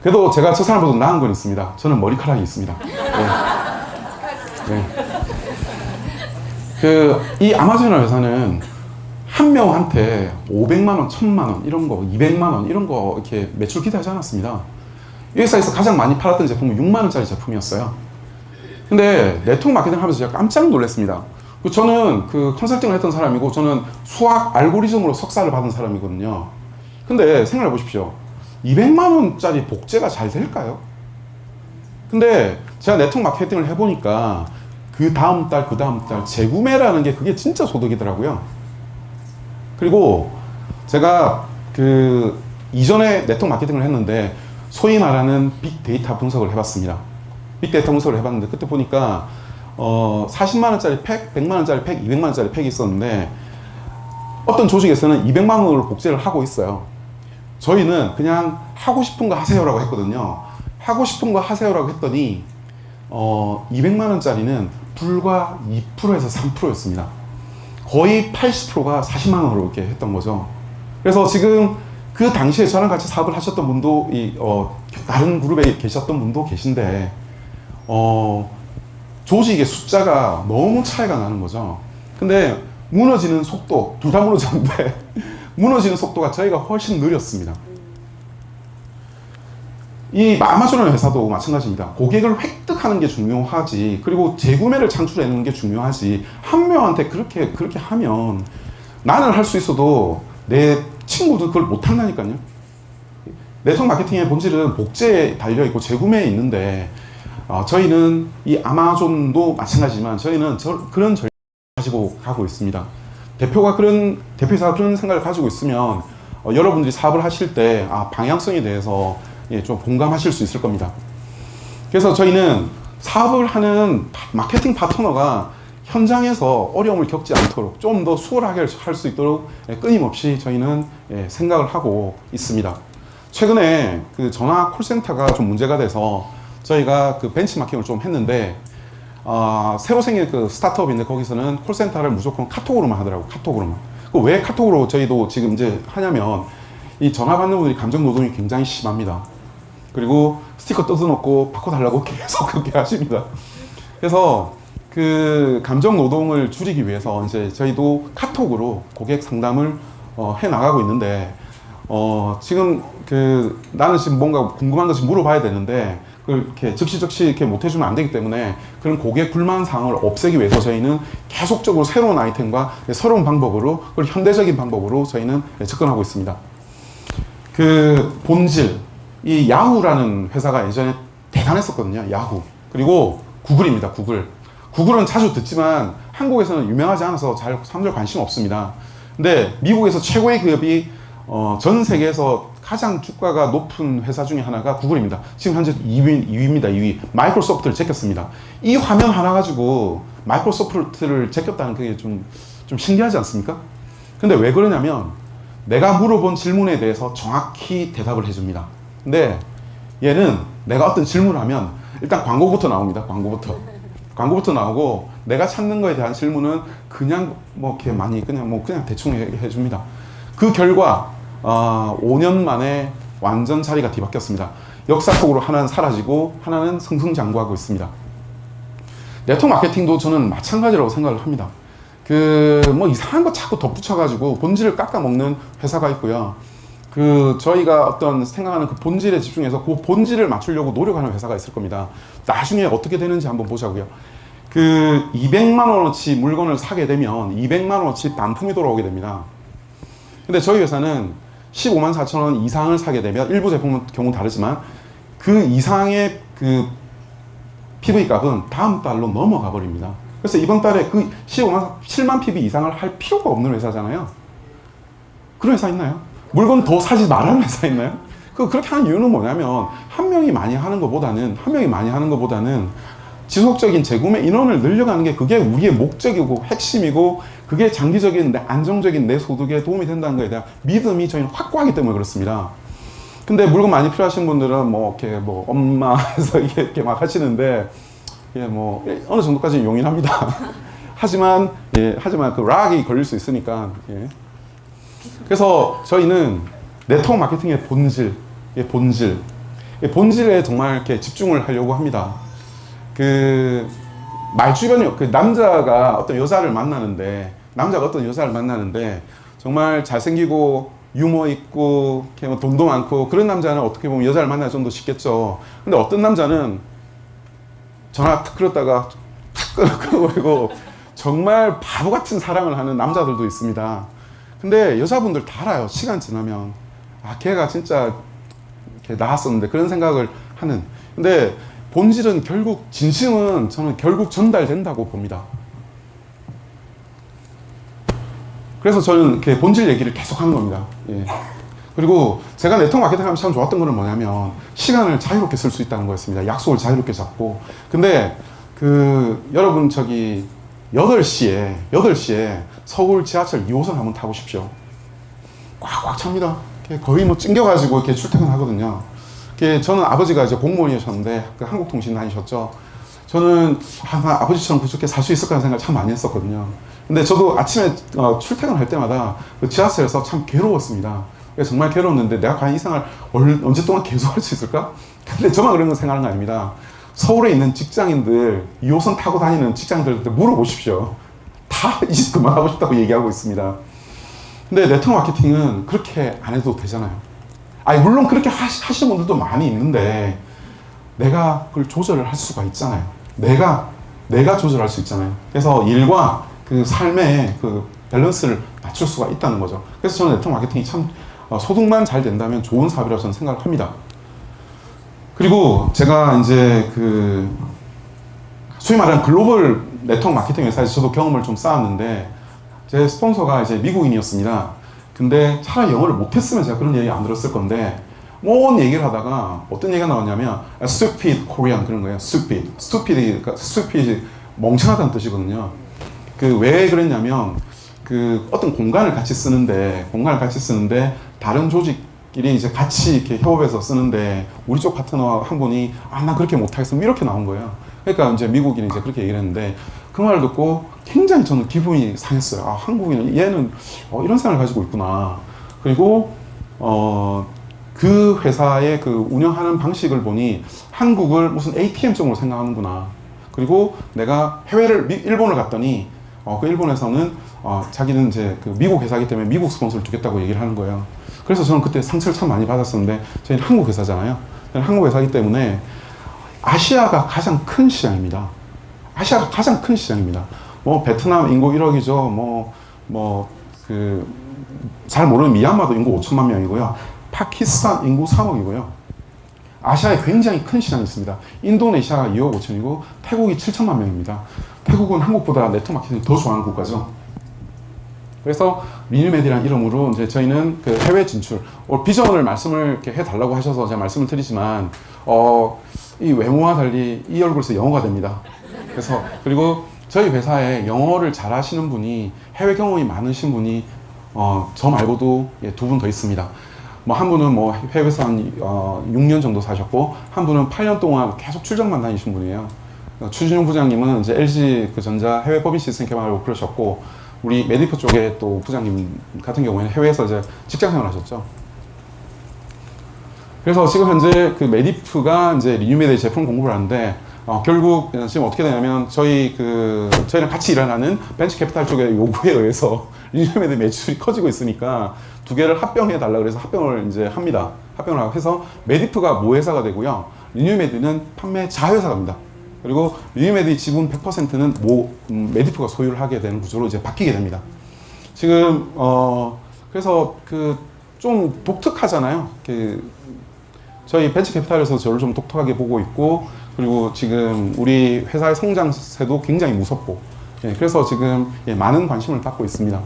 그래도 제가 저 사람보다 나은 건 있습니다. 저는 머리카락이 있습니다. 네. 이 아마존이라는 회사는 한 명한테 500만원, 1000만원, 이런 거, 200만원, 이런 거 이렇게 매출 기대하지 않았습니다. 이 회사에서 가장 많이 팔았던 제품은 6만원짜리 제품이었어요. 근데 네트워크 마케팅 하면서 제가 깜짝 놀랐습니다. 저는 그 컨설팅을 했던 사람이고, 저는 수학 알고리즘으로 석사를 받은 사람이거든요. 근데 생각해 보십시오. 200만 원짜리 복제가 잘 될까요? 근데 제가 네트워크 마케팅을 해보니까 그 다음 달 재구매라는 게 그게 진짜 소득이더라고요. 그리고 제가 그 이전에 네트워크 마케팅을 했는데 소위 말하는 빅데이터 분석을 해봤습니다. 빅데이터 분석을 해봤는데 그때 보니까 40만 원짜리 팩, 100만 원짜리 팩, 200만 원짜리 팩이 있었는데 어떤 조직에서는 200만 원으로 복제를 하고 있어요. 저희는 그냥 하고 싶은 거 하세요라고 했거든요. 하고 싶은 거 하세요라고 했더니 200만 원짜리는 불과 2%에서 3%였습니다. 거의 80%가 40만 원으로 이렇게 했던 거죠. 그래서 지금 그 당시에 저랑 같이 사업을 하셨던 분도 다른 그룹에 계셨던 분도 계신데 조직의 숫자가 너무 차이가 나는 거죠. 근데 무너지는 속도, 둘 다 무너졌는데 무너지는 속도가 저희가 훨씬 느렸습니다. 이 아마존 회사도 마찬가지입니다. 고객을 획득하는 게 중요하지, 그리고 재구매를 창출해내는 게 중요하지, 한 명한테 그렇게 하면 나는 할 수 있어도 내 친구도 그걸 못한다니까요. 네트워크 마케팅의 본질은 복제에 달려있고 재구매에 있는데 저희는 이 아마존도 마찬가지지만 저희는 그런 전략을 가지고 가고 있습니다. 대표이사가 그런 생각을 가지고 있으면 여러분들이 사업을 하실 때 방향성에 대해서 좀 공감하실 수 있을 겁니다. 그래서 저희는 사업을 하는 마케팅 파트너가 현장에서 어려움을 겪지 않도록 좀 더 수월하게 할 수 있도록 끊임없이 저희는 생각을 하고 있습니다. 최근에 그 전화 콜센터가 좀 문제가 돼서 저희가 그 벤치마킹을 좀 했는데 새로 생긴 그 스타트업인데 거기서는 콜센터를 무조건 카톡으로만 하더라고요. 카톡으로만. 왜 카톡으로 저희도 지금 이제 하냐면 이 전화 받는 분들이 감정 노동이 굉장히 심합니다. 그리고 스티커 뜯어놓고 바꿔달라고 계속 그렇게 하십니다. 그래서 그 감정 노동을 줄이기 위해서 이제 저희도 카톡으로 고객 상담을 해 나가고 있는데 지금 나는 지금 뭔가 궁금한 것이 물어봐야 되는데 그걸 이렇게 즉시 이렇게 못 해주면 안 되기 때문에 그런 고객 불만 사항을 없애기 위해서 저희는 계속적으로 새로운 아이템과 새로운 방법으로, 그리고 현대적인 방법으로 저희는 접근하고 있습니다. 그 본질, 이 야후라는 회사가 예전에 대단했었거든요. 야후. 그리고 구글입니다. 구글은 자주 듣지만 한국에서는 유명하지 않아서 잘 사람들 관심 없습니다. 근데 미국에서 최고의 기업이 전 세계에서 가장 주가가 높은 회사 중에 하나가 구글입니다. 지금 현재 2위입니다. 2위. 마이크로소프트를 제꼈습니다. 이 화면 하나 가지고 마이크로소프트를 제꼈다는 게 좀 신기하지 않습니까? 근데 왜 그러냐면 내가 물어본 질문에 대해서 정확히 대답을 해줍니다. 근데 얘는 내가 어떤 질문을 하면 일단 광고부터 나옵니다. 광고부터 나오고 내가 찾는 거에 대한 질문은 그냥 뭐 이렇게 많이 그냥 대충 해줍니다. 그 결과 5년 만에 완전 자리가 뒤바뀌었습니다. 역사 속으로 하나는 사라지고 하나는 승승장구하고 있습니다. 네트워크 마케팅도 저는 마찬가지라고 생각을 합니다. 뭐 이상한 거 자꾸 덧붙여가지고 본질을 깎아먹는 회사가 있고요. 저희가 어떤 생각하는 그 본질에 집중해서 그 본질을 맞추려고 노력하는 회사가 있을 겁니다. 나중에 어떻게 되는지 한번 보자고요. 200만 원어치 물건을 사게 되면 200만 원어치 반품이 돌아오게 됩니다. 근데 저희 회사는 15만 4천 원 이상을 사게 되면 일부 제품은 경우는 다르지만 그 이상의 그 PV 값은 다음 달로 넘어가 버립니다. 그래서 이번 달에 그 7만 PV 이상을 할 필요가 없는 회사잖아요. 그런 회사 있나요? 물건 더 사지 말라는 회사 있나요? 그렇게 하는 이유는 뭐냐면 한 명이 많이 하는 것보다는 지속적인 재구매 인원을 늘려가는 게 그게 우리의 목적이고 핵심이고 그게 장기적인 안정적인 내 소득에 도움이 된다는 것에 대한 믿음이 저희는 확고하기 때문에 그렇습니다. 근데 물건 많이 필요하신 분들은 이렇게 엄마에서 이렇게 막 하시는데 어느 정도까지는 용인합니다. 하지만 그 락이 걸릴 수 있으니까. 그래서 저희는 네트워크 마케팅의 본질에 정말 이렇게 집중을 하려고 합니다. 말주변에 남자가 어떤 여자를 만나는데 정말 잘생기고 유머 있고 돈도 많고 그런 남자는 어떻게 보면 여자를 만나기 좀 더 쉽겠죠. 근데 어떤 남자는 전화 탁 걸었다가 탁 끊어버리고 정말 바보 같은 사랑을 하는 남자들도 있습니다. 근데 여자분들 다 알아요. 시간 지나면 아 걔가 진짜 걔 나았었는데 그런 생각을 하는. 근데 본질은 결국 진심은 저는 결국 전달된다고 봅니다. 그래서 저는 이렇게 본질 얘기를 계속 하는 겁니다. 예. 그리고 제가 네트워크 마케팅 하면서 참 좋았던 거는 뭐냐면 시간을 자유롭게 쓸 수 있다는 거였습니다. 약속을 자유롭게 잡고. 근데 여러분 저기 8시에 서울 지하철 2호선 한번 타보십시오. 꽉꽉 찹니다. 거의 뭐 찡겨가지고 이렇게 출퇴근하거든요. 저는 아버지가 이제 공무원이셨는데 그 한국통신 다니셨죠. 저는 나 아버지처럼 그렇게 살 수 있을까 하는 생각을 참 많이 했었거든요. 근데 저도 아침에 출퇴근할 때마다 그 지하철에서 참 괴로웠습니다. 정말 괴로웠는데 내가 과연 이 생활을 언제 동안 계속 할 수 있을까? 근데 저만 그런 거 생각하는 거 아닙니다. 서울에 있는 직장인들, 2호선 타고 다니는 직장인들한테 물어보십시오. 다 이제 그만하고 싶다고 얘기하고 있습니다. 근데 네트워크 마케팅은 그렇게 안 해도 되잖아요. 아니, 물론 그렇게 하시는 분들도 많이 있는데, 내가 그걸 조절을 할 수가 있잖아요. 내가 조절할 수 있잖아요. 그래서 일과 그 삶의 그 밸런스를 맞출 수가 있다는 거죠. 그래서 저는 네트워크 마케팅이 참 소득만 잘 된다면 좋은 사업이라고 저는 생각을 합니다. 그리고 제가 이제 소위 말하는 글로벌 네트워크 마케팅 회사에서 저도 경험을 좀 쌓았는데, 제 스폰서가 이제 미국인이었습니다. 근데 차라리 영어를 못했으면 제가 그런 얘기 안 들었을 건데, 뭔 얘기를 하다가 어떤 얘기가 나왔냐면 stupid Korean 그런 거예요. stupid 멍청하다는 뜻이거든요. 왜 그랬냐면 어떤 공간을 같이 쓰는데 다른 조직끼리 이제 같이 이렇게 협업해서 쓰는데 우리 쪽 파트너 한 분이 난 그렇게 못하겠어 이렇게 나온 거예요. 그러니까 이제 미국인이 이제 그렇게 얘기를 했는데, 그 말을 듣고 굉장히 저는 기분이 상했어요. 한국인은 얘는 이런 생각을 가지고 있구나. 그리고 그 회사의 운영하는 방식을 보니 한국을 무슨 ATM점으로 생각하는구나. 그리고 내가 일본을 갔더니 그 일본에서는 자기는 이제 미국 회사이기 때문에 미국 스폰서를 두겠다고 얘기를 하는 거예요. 그래서 저는 그때 상처를 참 많이 받았었는데, 저희는 한국 회사잖아요. 한국 회사이기 때문에 아시아가 가장 큰 시장입니다. 아시아가 가장 큰 시장입니다. 베트남 인구 1억이죠. 잘 모르는 미얀마도 인구 5천만 명이고요. 파키스탄 인구 3억이고요. 아시아에 굉장히 큰 시장이 있습니다. 인도네시아가 2억 5천이고 태국이 7천만 명입니다. 태국은 한국보다 네트워크 마케팅을 더 좋아하는 국가죠. 그래서 리뉴메디라는 이름으로 이제 저희는 해외 진출, 비전을 말씀을 이렇게 해달라고 하셔서 제가 말씀을 드리지만, 이 외모와 달리 이 얼굴에서 영어가 됩니다. 그리고 저희 회사에 영어를 잘 하시는 분이, 해외 경험이 많으신 분이, 저 말고도 2분 더 있습니다. 한 분은 해외에서 한 6년 정도 사셨고, 한 분은 8년 동안 계속 출장만 다니신 분이에요. 추진용 부장님은 이제 LG 전자 해외 법인 시스템 개발하고 그러셨고, 우리 메디프 쪽에 또 부장님 같은 경우에는 해외에서 이제 직장 생활 하셨죠. 그래서 지금 현재 메디프가 이제 리뉴메디 제품 공급을 하는데, 결국 지금 어떻게 되냐면 저희랑 같이 일하는 벤처 캐피탈 쪽의 요구에 의해서 리뉴메디 매출이 커지고 있으니까 2개를 합병해 달라 그래서 합병을 이제 합니다. 합병을 해서 메디프가 모회사가 되고요. 리뉴메디는 판매 자회사가 됩니다. 그리고 리뉴메디 지분 100%는 메디프가 소유를 하게 되는 구조로 이제 바뀌게 됩니다. 지금 그래서 좀 독특하잖아요. 저희 벤처 캐피탈에서 저를 좀 독특하게 보고 있고, 그리고 지금 우리 회사의 성장세도 굉장히 무섭고, 그래서 지금 많은 관심을 받고 있습니다.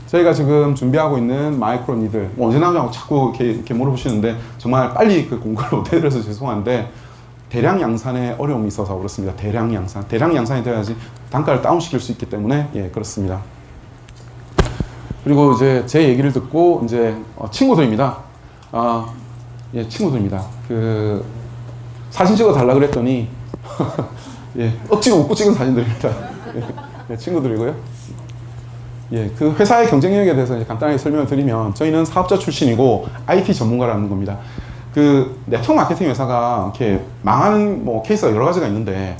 저희가 지금 준비하고 있는 마이크로 니들, 언제 나오냐고 자꾸 이렇게 물어보시는데, 정말 빨리 공부를 못해드려서 죄송한데, 대량 양산에 어려움이 있어서 그렇습니다. 대량 양산이 돼야지 단가를 다운시킬 수 있기 때문에 그렇습니다. 그리고 이제 제 얘기를 듣고 이제 친구들입니다. 친구들입니다. 사진 찍어 달라 그랬더니 억지로 웃고 찍은 사진들입니다. 친구들이고요. 회사의 경쟁력에 대해서 이제 간단하게 설명을 드리면, 저희는 사업자 출신이고 IT 전문가라는 겁니다. 네트워크 마케팅 회사가 이렇게 망하는 케이스가 여러 가지가 있는데,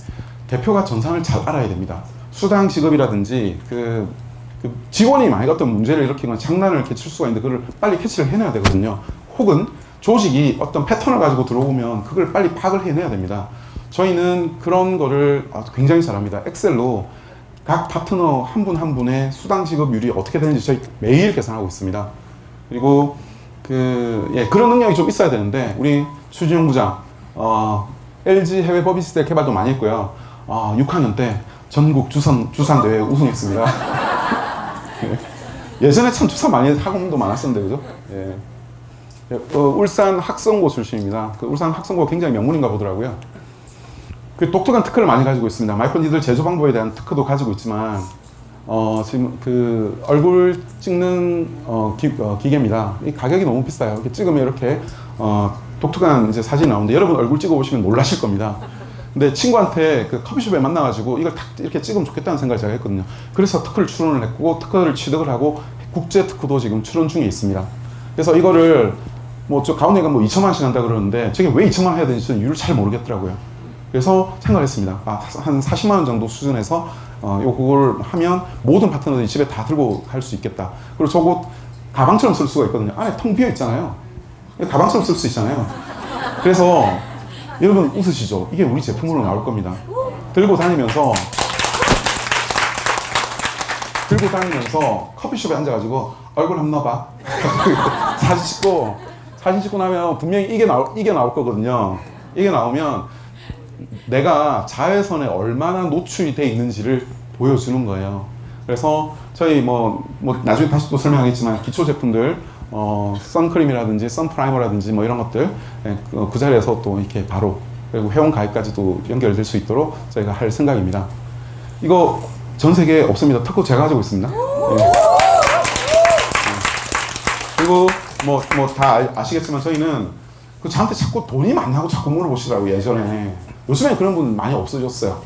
대표가 전산을 잘 알아야 됩니다. 수당 지급이라든지 직원이 만약 어떤 문제를 일으키거나 장난을 이렇게 칠 수가 있는데, 그걸 빨리 캐치를 해내야 되거든요. 혹은 조직이 어떤 패턴을 가지고 들어오면 그걸 빨리 파악을 해내야 됩니다. 저희는 그런 거를 굉장히 잘합니다. 엑셀로 각 파트너 한 분 한 분의 수당 지급률이 어떻게 되는지 저희 매일 계산하고 있습니다. 그리고 그런 능력이 좀 있어야 되는데 우리 추진용 부장 LG 해외 법인시스템 개발도 많이 했고요. 6학년 때 전국 주산 대회 우승했습니다. 예전에 참 주산 많이 학원도 많았었는데 그죠? 울산 학성고 출신입니다. 울산 학성고 굉장히 명문인가 보더라고요. 독특한 특허를 많이 가지고 있습니다. 마이크로니들 제조 방법에 대한 특허도 가지고 있지만 지금 얼굴 찍는 기계입니다. 이 가격이 너무 비싸요. 이렇게 찍으면 이렇게 독특한 이제 사진이 나오는데 여러분 얼굴 찍어 보시면 놀라실 겁니다. 근데 친구한테 커피숍에 만나가지고 이걸 딱 이렇게 찍으면 좋겠다는 생각을 제가 했거든요. 그래서 특허를 출원을 했고 특허를 취득을 하고 국제 특허도 지금 출원 중에 있습니다. 그래서 이거를 저 가운데가 2천만 원씩 한다 그러는데 저게 왜 2천만 원 해야 되는지 저는 이유를 잘 모르겠더라고요. 그래서 생각을 했습니다. 한 40만 원 정도 수준에서 그걸 하면 모든 파트너들이 집에 다 들고 갈 수 있겠다. 그리고 저거 가방처럼 쓸 수가 있거든요. 안에 텅 비어 있잖아요. 가방처럼 쓸 수 있잖아요. 그래서 여러분 웃으시죠? 이게 우리 제품으로 나올 겁니다. 들고 다니면서 커피숍에 앉아가지고 얼굴 한번 넣어봐. 사진 찍고 나면 분명히 이게 나올 거거든요. 이게 나오면 내가 자외선에 얼마나 노출이 돼 있는지를 보여주는 거예요. 그래서 저희 나중에 다시 또 설명하겠지만 기초 제품들 선크림이라든지 선프라이머라든지 이런 것들 그 자리에서 또 이렇게 바로 그리고 회원 가입까지도 연결될 수 있도록 저희가 할 생각입니다. 이거 전 세계에 없습니다. 특허 제가 가지고 있습니다. 그리고 다 아시겠지만 저희는 저한테 자꾸 돈이 많냐고 자꾸 물어보시더라고요. 예전에. 요즘에 그런 분 많이 없어졌어요.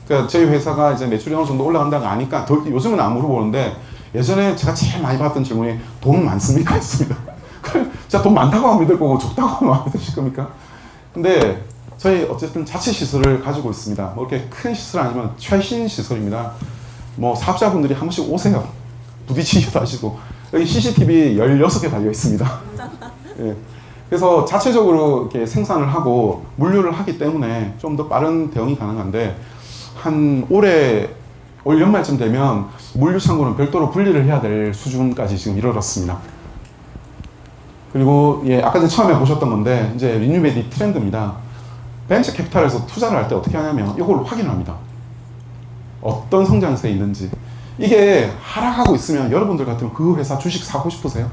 그러니까 저희 회사가 이제 매출이 어느 정도 올라간다고 아니까 요즘은 안 물어보는데 예전에 제가 제일 많이 받았던 질문이 돈 많습니까? 했습니다. 진짜 돈 많다고 하면 믿을 거고 적다고 하면 안 믿으실 겁니까? 근데 저희 어쨌든 자체 시설을 가지고 있습니다. 그렇게 큰 시설 아니면 최신 시설입니다. 사업자분들이 한 번씩 오세요. 부딪히기도 하시고 여기 CCTV 16개 달려 있습니다. 예. 그래서 자체적으로 이렇게 생산을 하고 물류를 하기 때문에 좀 더 빠른 대응이 가능한데 올 연말쯤 되면 물류 창고는 별도로 분리를 해야 될 수준까지 지금 이르렀습니다. 그리고 아까 전에 처음에 보셨던 건데 이제 리뉴메디 트렌드입니다. 벤처 캐피탈에서 투자를 할 때 어떻게 하냐면 이걸 확인합니다. 어떤 성장세에 있는지. 이게 하락하고 있으면 여러분들 같으면 그 회사 주식 사고 싶으세요?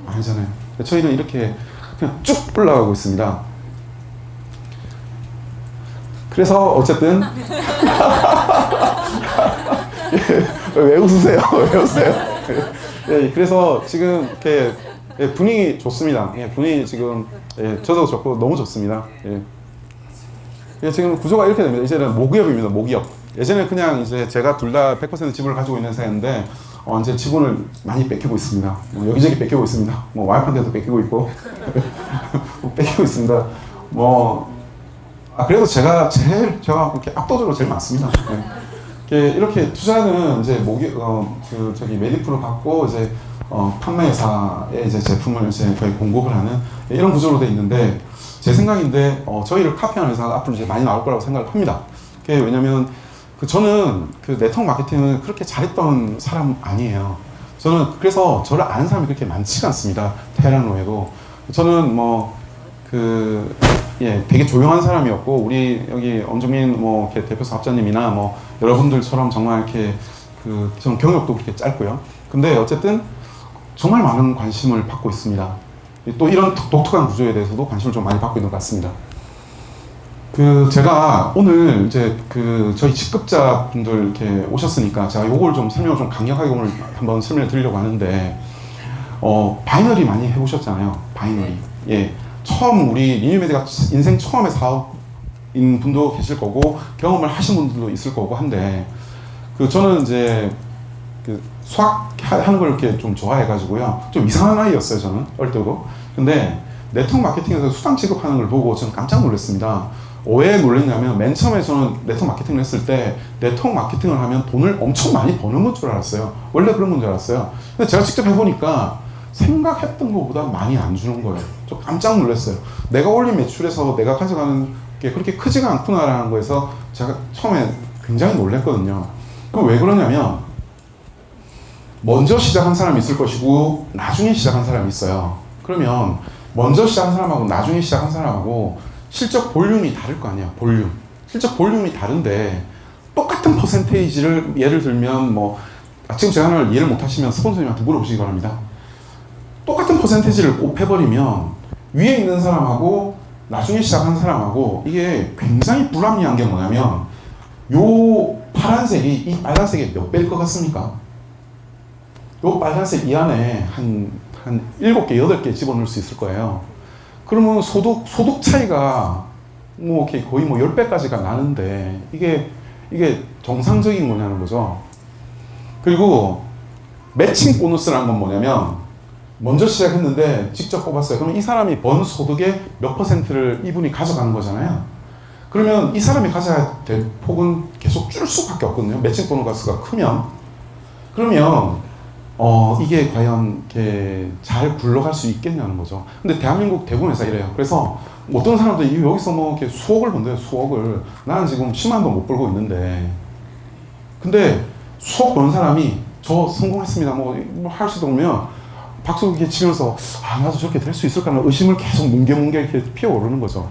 아니잖아요. 저희는 이렇게 그냥 쭉 올라가고 있습니다. 그래서 어쨌든 왜 웃으세요? 왜 웃으세요? 그래서 지금 이렇게 분위기 좋습니다. 분위기 지금 저도 좋고 너무 좋습니다. 지금 구조가 이렇게 됩니다. 이제는 모기업입니다. 모기업. 예전에 그냥 이제 제가 둘 다 100% 지분을 가지고 있는 회사였는데 이제 지분을 많이 뺏기고 있습니다. 여기저기 뺏기고 있습니다. 와이프한테도 뺏기고 있고 뺏기고 있습니다. 그래도 제가 이렇게 압도적으로 제일 많습니다. 이렇게 투자는 이제 메디프를 받고 이제 판매회사에 이제 제품을 이제 거의 공급을 하는 이런 구조로 돼 있는데 제 생각인데 저희를 카피하는 회사가 앞으로 이제 많이 나올 거라고 생각을 합니다. 왜냐면 저는 네트워크 마케팅을 그렇게 잘했던 사람 아니에요. 저는 그래서 저를 아는 사람이 그렇게 많지가 않습니다. 테라노에도 저는 되게 조용한 사람이었고 우리 여기 엄정민 이렇게 대표 사업자님이나 여러분들처럼 정말 이렇게 저는 경력도 그렇게 짧고요. 근데 어쨌든 정말 많은 관심을 받고 있습니다. 또 이런 독특한 구조에 대해서도 관심을 좀 많이 받고 있는 것 같습니다. 제가 오늘 이제 저희 직급자분들 이렇게 오셨으니까 제가 요걸 좀 설명을 좀 강력하게 오늘 한번 설명을 드리려고 하는데 바이너리 많이 해보셨잖아요. 바이너리. 처음 우리 리뉴메디가 인생 처음에 사업인 분도 계실 거고 경험을 하신 분들도 있을 거고 한데 저는 이제 수학 하는 걸 이렇게 좀 좋아해가지고요. 좀 이상한 아이였어요, 저는 어릴 때도. 근데 네트워크 마케팅에서 수당 지급하는 걸 보고 저는 깜짝 놀랐습니다. 왜 놀랐냐면 맨 처음에 저는 네트워크 마케팅을 했을 때 네트워크 마케팅을 하면 돈을 엄청 많이 버는 건 줄 알았어요. 원래 그런 건 줄 알았어요. 근데 제가 직접 해보니까 생각했던 것보다 많이 안 주는 거예요. 좀 깜짝 놀랐어요. 내가 올린 매출에서 내가 가져가는 게 그렇게 크지가 않구나라는 거에서 제가 처음에 굉장히 놀랐거든요. 그 왜 그러냐면 먼저 시작한 사람이 있을 것이고 나중에 시작한 사람이 있어요. 그러면 먼저 시작한 사람하고 나중에 시작한 사람하고 실적 볼륨이 다를 거 아니야. 볼륨. 실적 볼륨이 다른데 똑같은 퍼센테이지를 예를 들면 뭐 지금 제가 하나를 이해를 못 하시면 스폰서님한테 물어보시기 바랍니다. 똑같은 퍼센테이지를 곱해버리면 위에 있는 사람하고 나중에 시작한 사람하고 이게 굉장히 불합리한 게 뭐냐면 요 파란색이 이 빨간색의 몇 배일 것 같습니까? 요 빨간색 이 안에 한 7개, 8개 집어넣을 수 있을 거예요. 그러면 소득 차이가 뭐 거의 뭐 10배까지가 나는데 이게 정상적인 거냐는 거죠. 그리고 매칭 보너스라는 건 뭐냐면 먼저 시작했는데 직접 뽑았어요. 그러면 이 사람이 번 소득의 몇 퍼센트를 이분이 가져가는 거잖아요. 그러면 이 사람이 가져야 될 폭은 계속 줄 수밖에 없거든요. 매칭 보너스가 크면. 그러면 이게 과연 이렇게 잘 굴러갈 수 있겠냐는 거죠. 근데 대한민국 대부분 회사 이래요. 그래서 어떤 사람들이 여기서 뭐 이렇게 수억을 번대요. 수억을. 나는 지금 10만 원 못 벌고 있는데. 근데 수억 버는 사람이 저 성공했습니다. 뭐 할 수도 없으면 박수 이렇게 치면서 나도 저렇게 될 수 있을까 하는 의심을 계속 뭉게뭉게 이렇게 피어오르는 거죠.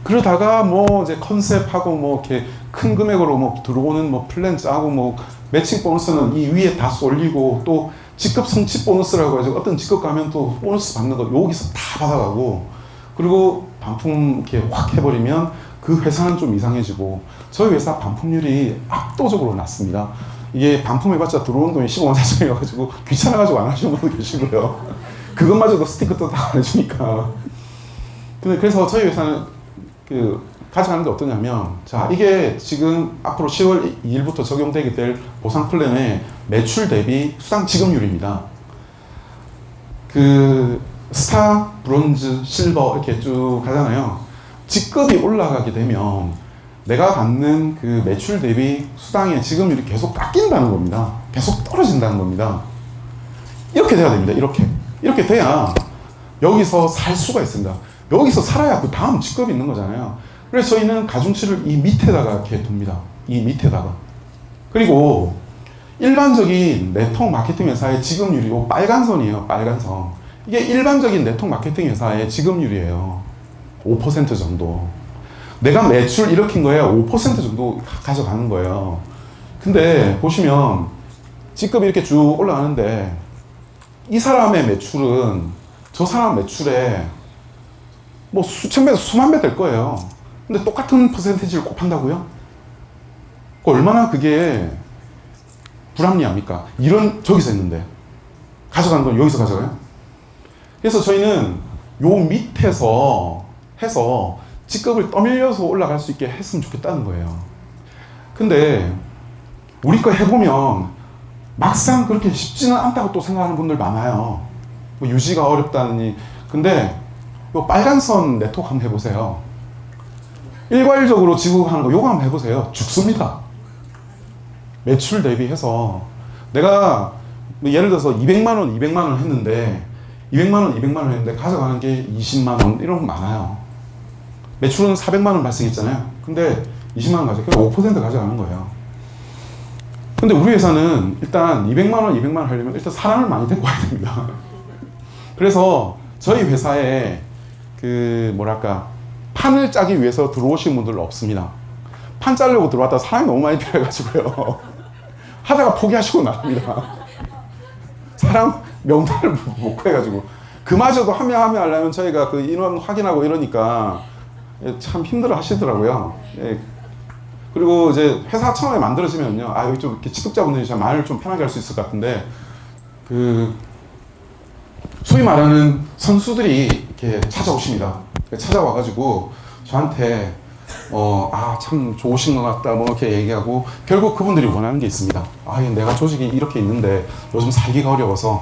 그러다가 뭐 이제 컨셉하고 뭐 이렇게 큰 금액으로 뭐 들어오는 뭐 플랜 짜고 뭐 매칭 보너스는 이 위에 다 쏠리고 또 직급 성취 보너스라고 해서 어떤 직급 가면 또 보너스 받는 거 여기서 다 받아가고 그리고 반품 이렇게 확 해버리면 그 회사는 좀 이상해지고 저희 회사 반품률이 압도적으로 낮습니다. 이게 반품해봤자 들어오는 돈이 15만 4천이어가지고 귀찮아가지고 안 하시는 분도 계시고요. 그것마저도 스티커도 다 안 해주니까. 근데 그래서 저희 회사는 가져가는 게 어떠냐면 자 이게 지금 앞으로 10월 2일부터 적용되게 될 보상 플랜의 매출 대비 수당 지급률입니다. 스타, 브론즈, 실버 이렇게 쭉 가잖아요. 직급이 올라가게 되면 내가 받는 그 매출 대비 수당의 지급률이 계속 깎인다는 겁니다. 계속 떨어진다는 겁니다. 이렇게 돼야 됩니다. 이렇게 돼야 여기서 살 수가 있습니다. 여기서 살아야 그 다음 직급이 있는 거잖아요. 그래서 저희는 가중치를 이 밑에다가 이렇게 둡니다. 이 밑에다가. 그리고 일반적인 네트워크 마케팅 회사의 지급률이 요 빨간 선이에요. 빨간 선. 이게 일반적인 네트워크 마케팅 회사의 지급률이에요. 5% 정도. 내가 매출 일으킨 거에 5% 정도 가져가는 거예요. 근데 보시면 직급이 이렇게 쭉 올라가는데 이 사람의 매출은 저 사람 매출에 뭐 수천 배, 수만 배 될 거예요. 근데 똑같은 퍼센티지를 곱한다고요? 얼마나 그게 불합리합니까? 저기서 했는데 가져가는 건 여기서 가져가요? 그래서 저희는 요 밑에서 해서 직급을 떠밀려서 올라갈 수 있게 했으면 좋겠다는 거예요. 근데 우리 거 해보면 막상 그렇게 쉽지는 않다고 또 생각하는 분들 많아요. 뭐 유지가 어렵다느니. 근데 요 빨간 선 네트워크 한번 해보세요. 일괄적으로 지급하는 거 요거 한번 해보세요. 죽습니다. 매출 대비해서 내가 예를 들어서 200만 원 했는데 200만 원 했는데 가져가는 게 20만 원 이런 거 많아요. 매출은 400만 원 발생했잖아요. 근데 20만 원 가져가요. 5% 가져가는 거예요. 근데 우리 회사는 일단 200만 원 하려면 일단 사람을 많이 데리고 와야 됩니다. 그래서 저희 회사에 판을 짜기 위해서 들어오신 분들은 없습니다. 판 짜려고 들어왔다 사람이 너무 많이 필요해가지고요. 하다가 포기하시고 나갑니다. 사람 명단을 못 구해가지고. 그마저도 한 명 하려면 저희가 그 인원 확인하고 이러니까 참 힘들어 하시더라고요. 예. 그리고 이제 회사 처음에 만들어지면요. 여기 좀 이렇게 직급자분들이 말을 좀 편하게 할 수 있을 것 같은데, 소위 말하는 선수들이 이렇게 찾아오십니다. 찾아와가지고 저한테 참 좋으신 것 같다 뭐 이렇게 얘기하고 결국 그분들이 원하는 게 있습니다. 내가 조직이 이렇게 있는데 요즘 살기가 어려워서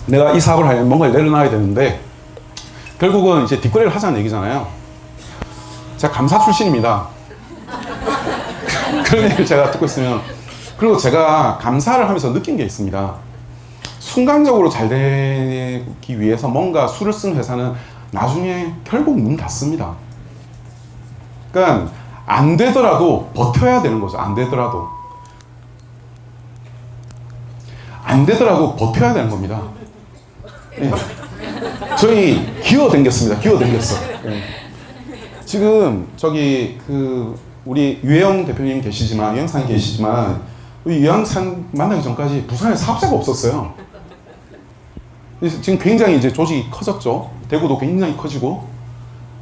내가 이 사업을 하려면 뭔가를 내려놔야 되는데 결국은 이제 뒷거래를 하자는 얘기잖아요. 제가 감사 출신입니다. 그런 얘기를 제가 듣고 있으면, 그리고 제가 감사를 하면서 느낀 게 있습니다. 순간적으로 잘 되기 위해서 뭔가 수를 쓰는 회사는 나중에 결국 문 닫습니다. 그러니까 안 되더라도 버텨야 되는 거죠. 안 되더라도. 안 되더라도 버텨야 되는 겁니다. 예. 저희 기어댕겼습니다. 기어댕겼어. 예. 지금 저기 우리 유해영 대표님 계시지만, 유해영상 계시지만, 우리 유해영상 만나기 전까지 부산에 사업자가 없었어요. 지금 굉장히 이제 조직이 커졌죠. 대구도 굉장히 커지고.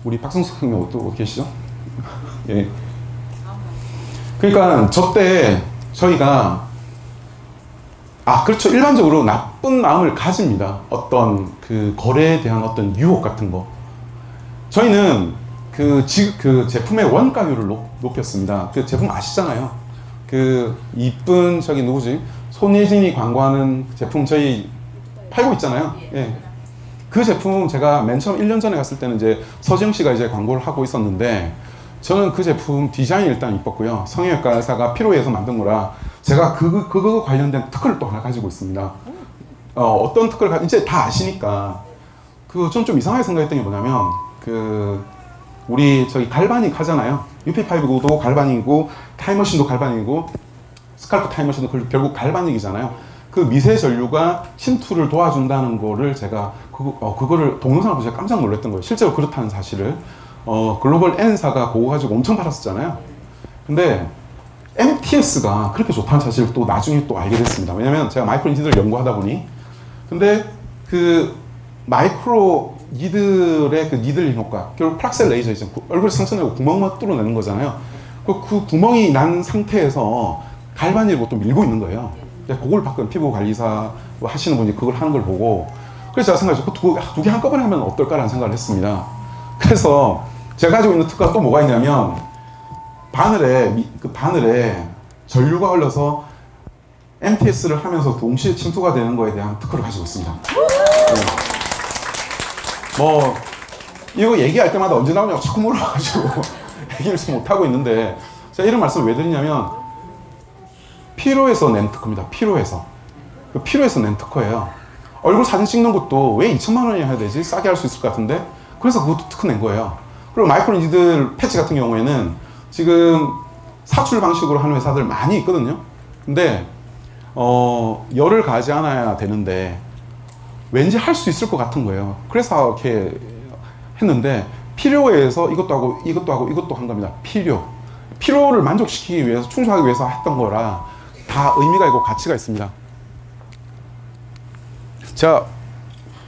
우리 박성수 형님 또 계시죠? 예. 그러니까 저때 저희가 그렇죠. 일반적으로 나쁜 마음을 가집니다. 어떤 그 거래에 대한 어떤 유혹 같은 거. 저희는 그 제품의 원가율을 높였습니다. 그 제품 아시잖아요. 그 이쁜 저기 누구지? 손예진이 광고하는 제품 저희 팔고 있잖아요. 예. 그 제품 제가 맨 처음 1년 전에 갔을 때는 이제 서지영 씨가 이제 광고를 하고 있었는데, 저는 그 제품 디자인이 일단 이뻤고요. 성형외과 의사가 필요해서 만든 거라 제가 그거 관련된 특허를 또 하나 가지고 있습니다. 어떤 특허를 이제 다 아시니까. 전 좀 이상하게 생각했던 게 뭐냐면, 우리 저기 갈바닉 하잖아요. UP5도 갈바닉이고, 타임머신도 갈바닉이고, 스칼프 타임머신도 결국 갈바닉이잖아요. 그 미세 전류가 침투를 도와준다는 거를 제가 그거를 동영상을 보고 제가 깜짝 놀랐던 거예요. 실제로 그렇다는 사실을. 글로벌 N사가 그거 가지고 엄청 팔았었잖아요. 근데 MTS가 그렇게 좋다는 사실을 또 나중에 또 알게 됐습니다. 왜냐면 제가 마이크로 니들을 연구하다 보니. 근데 그 마이크로 니들의 그 니들링 효과, 결국 플락셀 레이저 있잖아요. 얼굴 상처내고 구멍만 뚫어내는 거잖아요. 그 구멍이 난 상태에서 갈바닉을 또 밀고 있는 거예요. 그걸 바꾼 피부 관리사 하시는 분이 그걸 하는 걸 보고, 그래서 제가 생각했죠. 두 개 한꺼번에 하면 어떨까라는 생각을 했습니다. 그래서 제가 가지고 있는 특허가 또 뭐가 있냐면, 바늘에 전류가 흘러서 MTS를 하면서 동시에 침투가 되는 거에 대한 특허를 가지고 있습니다. 네. 이거 얘기할 때마다 언제 나오냐고 자꾸 물어가지고 얘기를 좀 못하고 있는데, 제가 이런 말씀을 왜 드리냐면, 필요해서 낸 특허입니다. 필요해서 낸 특허예요. 얼굴 사진 찍는 것도 왜 2천만 원이나 해야 되지? 싸게 할 수 있을 것 같은데? 그래서 그것도 특허 낸 거예요. 그리고 마이크로 니들 패치 같은 경우에는 지금 사출 방식으로 하는 회사들 많이 있거든요. 근데 열을 가하지 않아야 되는데 왠지 할 수 있을 것 같은 거예요. 그래서 이렇게 했는데, 필요해서 이것도 하고 이것도 한 겁니다. 필요를 만족시키기 위해서, 충족하기 위해서 했던 거라 다 의미가 있고 가치가 있습니다. 자,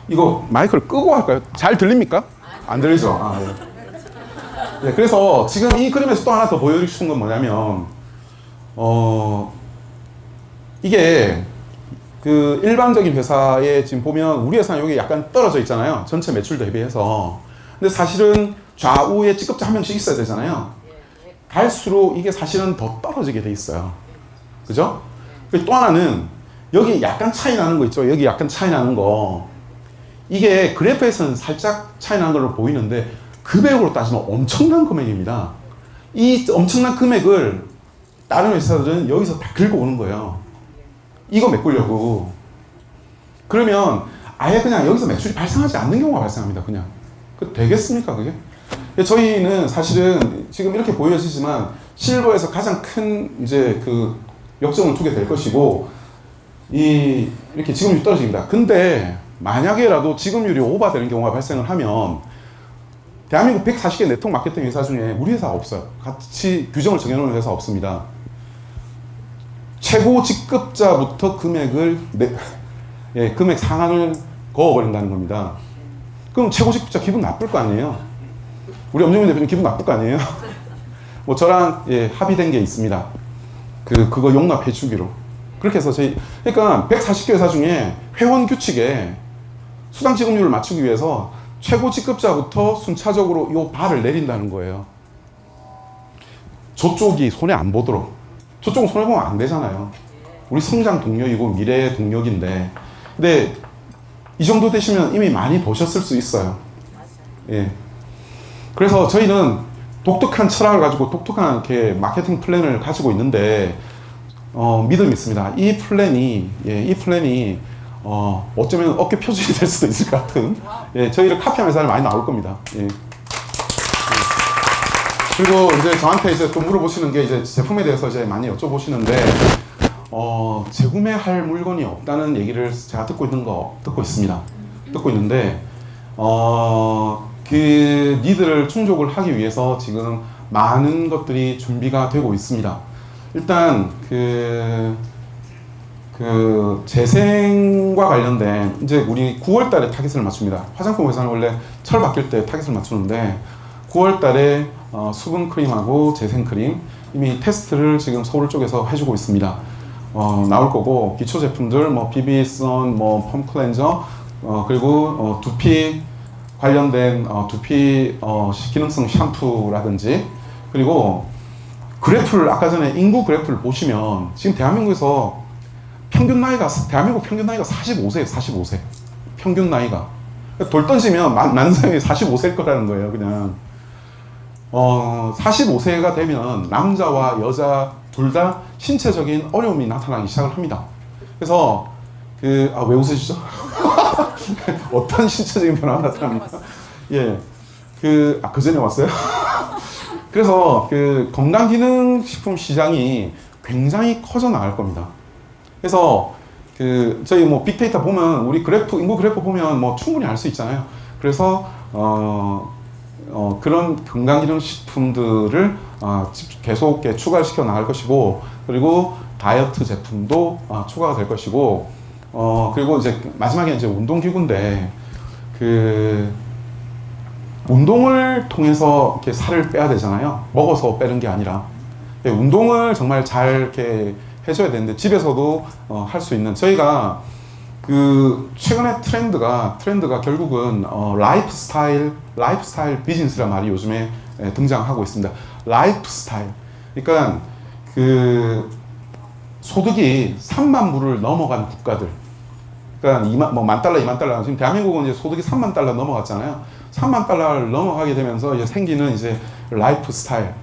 이거 마이크를 끄고 할까요? 잘 들립니까? 안 들리죠? 네. 네, 그래서 지금 이 그림에서 또 하나 더 보여드리고 싶은 건 뭐냐면, 이게 그 일반적인 회사에 지금 보면 우리 회사는 여기 약간 떨어져 있잖아요. 전체 매출 대비해서. 근데 사실은 좌우에 G급자 한 명씩 있어야 되잖아요. 갈수록 이게 사실은 더 떨어지게 돼 있어요. 그죠? 또 하나는 여기 약간 차이 나는 거 있죠? 여기 약간 차이 나는 거. 이게 그래프에서는 살짝 차이 나는 걸로 보이는데 금액으로 따지면 엄청난 금액입니다. 이 엄청난 금액을 다른 회사들은 여기서 다 긁어 오는 거예요. 이거 메꾸려고. 그러면 아예 그냥 여기서 매출이 발생하지 않는 경우가 발생합니다. 그냥. 되겠습니까, 그게? 저희는 사실은 지금 이렇게 보여지지만 실버에서 가장 큰 이제 그 역점을 두게 될 것이고, 이렇게 지급률이 떨어집니다. 근데 만약에라도 지급률이 오버되는 경우가 발생을 하면 대한민국 140개 네트워크 마케팅 회사 중에 우리 회사가 없어요. 같이 규정을 정해놓은 회사 없습니다. 최고 직급자부터 금액 상한을 그어버린다는 겁니다. 그럼 최고 직급자 기분 나쁠 거 아니에요? 우리 엄정민 대표님 기분 나쁠 거 아니에요? 저랑 합의된 게 있습니다. 그거 용납해 주기로. 그렇게 해서 그러니까 140개 회사 중에 회원 규칙에 수당 지급률을 맞추기 위해서 최고 직급자부터 순차적으로 요 바를 내린다는 거예요. 저쪽이 손해 안 보도록. 저쪽은 손해 보면 안 되잖아요. 우리 성장 동력이고 미래의 동력인데. 근데 이 정도 되시면 이미 많이 보셨을 수 있어요. 예. 그래서 저희는 독특한 철학을 가지고 독특한 이렇게 마케팅 플랜을 가지고 있는데, 믿음이 있습니다. 이 플랜이 어쩌면 어깨 표준이 될 수도 있을 것 같은, 저희를 카피한 회사를 많이 나올 겁니다. 예. 그리고 이제 저한테 이제 또 물어보시는 게 이제 제품에 대해서 이제 많이 여쭤보시는데, 재구매할 물건이 없다는 얘기를 제가 듣고 있습니다. 듣고 있는데, 그 니드를 충족을 하기 위해서 지금 많은 것들이 준비가 되고 있습니다. 일단, 재생과 관련된, 이제 우리 9월 달에 타깃을 맞춥니다. 화장품 회사는 원래 철 바뀔 때 타깃을 맞추는데, 9월 달에 수분 크림하고 재생 크림, 이미 테스트를 지금 서울 쪽에서 해주고 있습니다. 나올 거고, 기초 제품들, 뭐, 비비선, 뭐, 펌 클렌저, 그리고, 두피 관련된, 두피, 기능성 샴푸라든지, 그리고, 그래프를, 아까 전에 인구 그래프를 보시면, 지금 대한민국 평균 나이가 45세예요, 45세. 평균 나이가. 돌 던지면 만성이 45세일 거라는 거예요, 그냥. 45세가 되면 남자와 여자 둘 다 신체적인 어려움이 나타나기 시작을 합니다. 그래서, 왜 웃으시죠? 어떤 신체적인 변화가 나타납니까? 예. 그 전에 왔어요? 그래서 건강기능식품 시장이 굉장히 커져 나갈 겁니다. 그래서 저희 뭐 빅데이터 보면 우리 인구 그래프 보면 뭐 충분히 알 수 있잖아요. 그래서 그런 건강기능식품들을 계속 추가시켜 나갈 것이고, 그리고 다이어트 제품도 추가가 될 것이고, 그리고 이제 마지막에 이제 운동기구인데, 운동을 통해서 이렇게 살을 빼야 되잖아요. 먹어서 빼는 게 아니라. 운동을 정말 잘 이렇게 해줘야 되는데, 집에서도 할 수 있는, 저희가 최근에 트렌드가 결국은 라이프스타일 비즈니스란 말이 요즘에 등장하고 있습니다. 라이프스타일. 그러니까 소득이 3만 불을 넘어간 국가들. 그러니까 $10,000, $20,000. 지금 대한민국은 이제 소득이 $30,000 넘어갔잖아요. $30,000를 넘어가게 되면서 이제 생기는 이제 라이프스타일.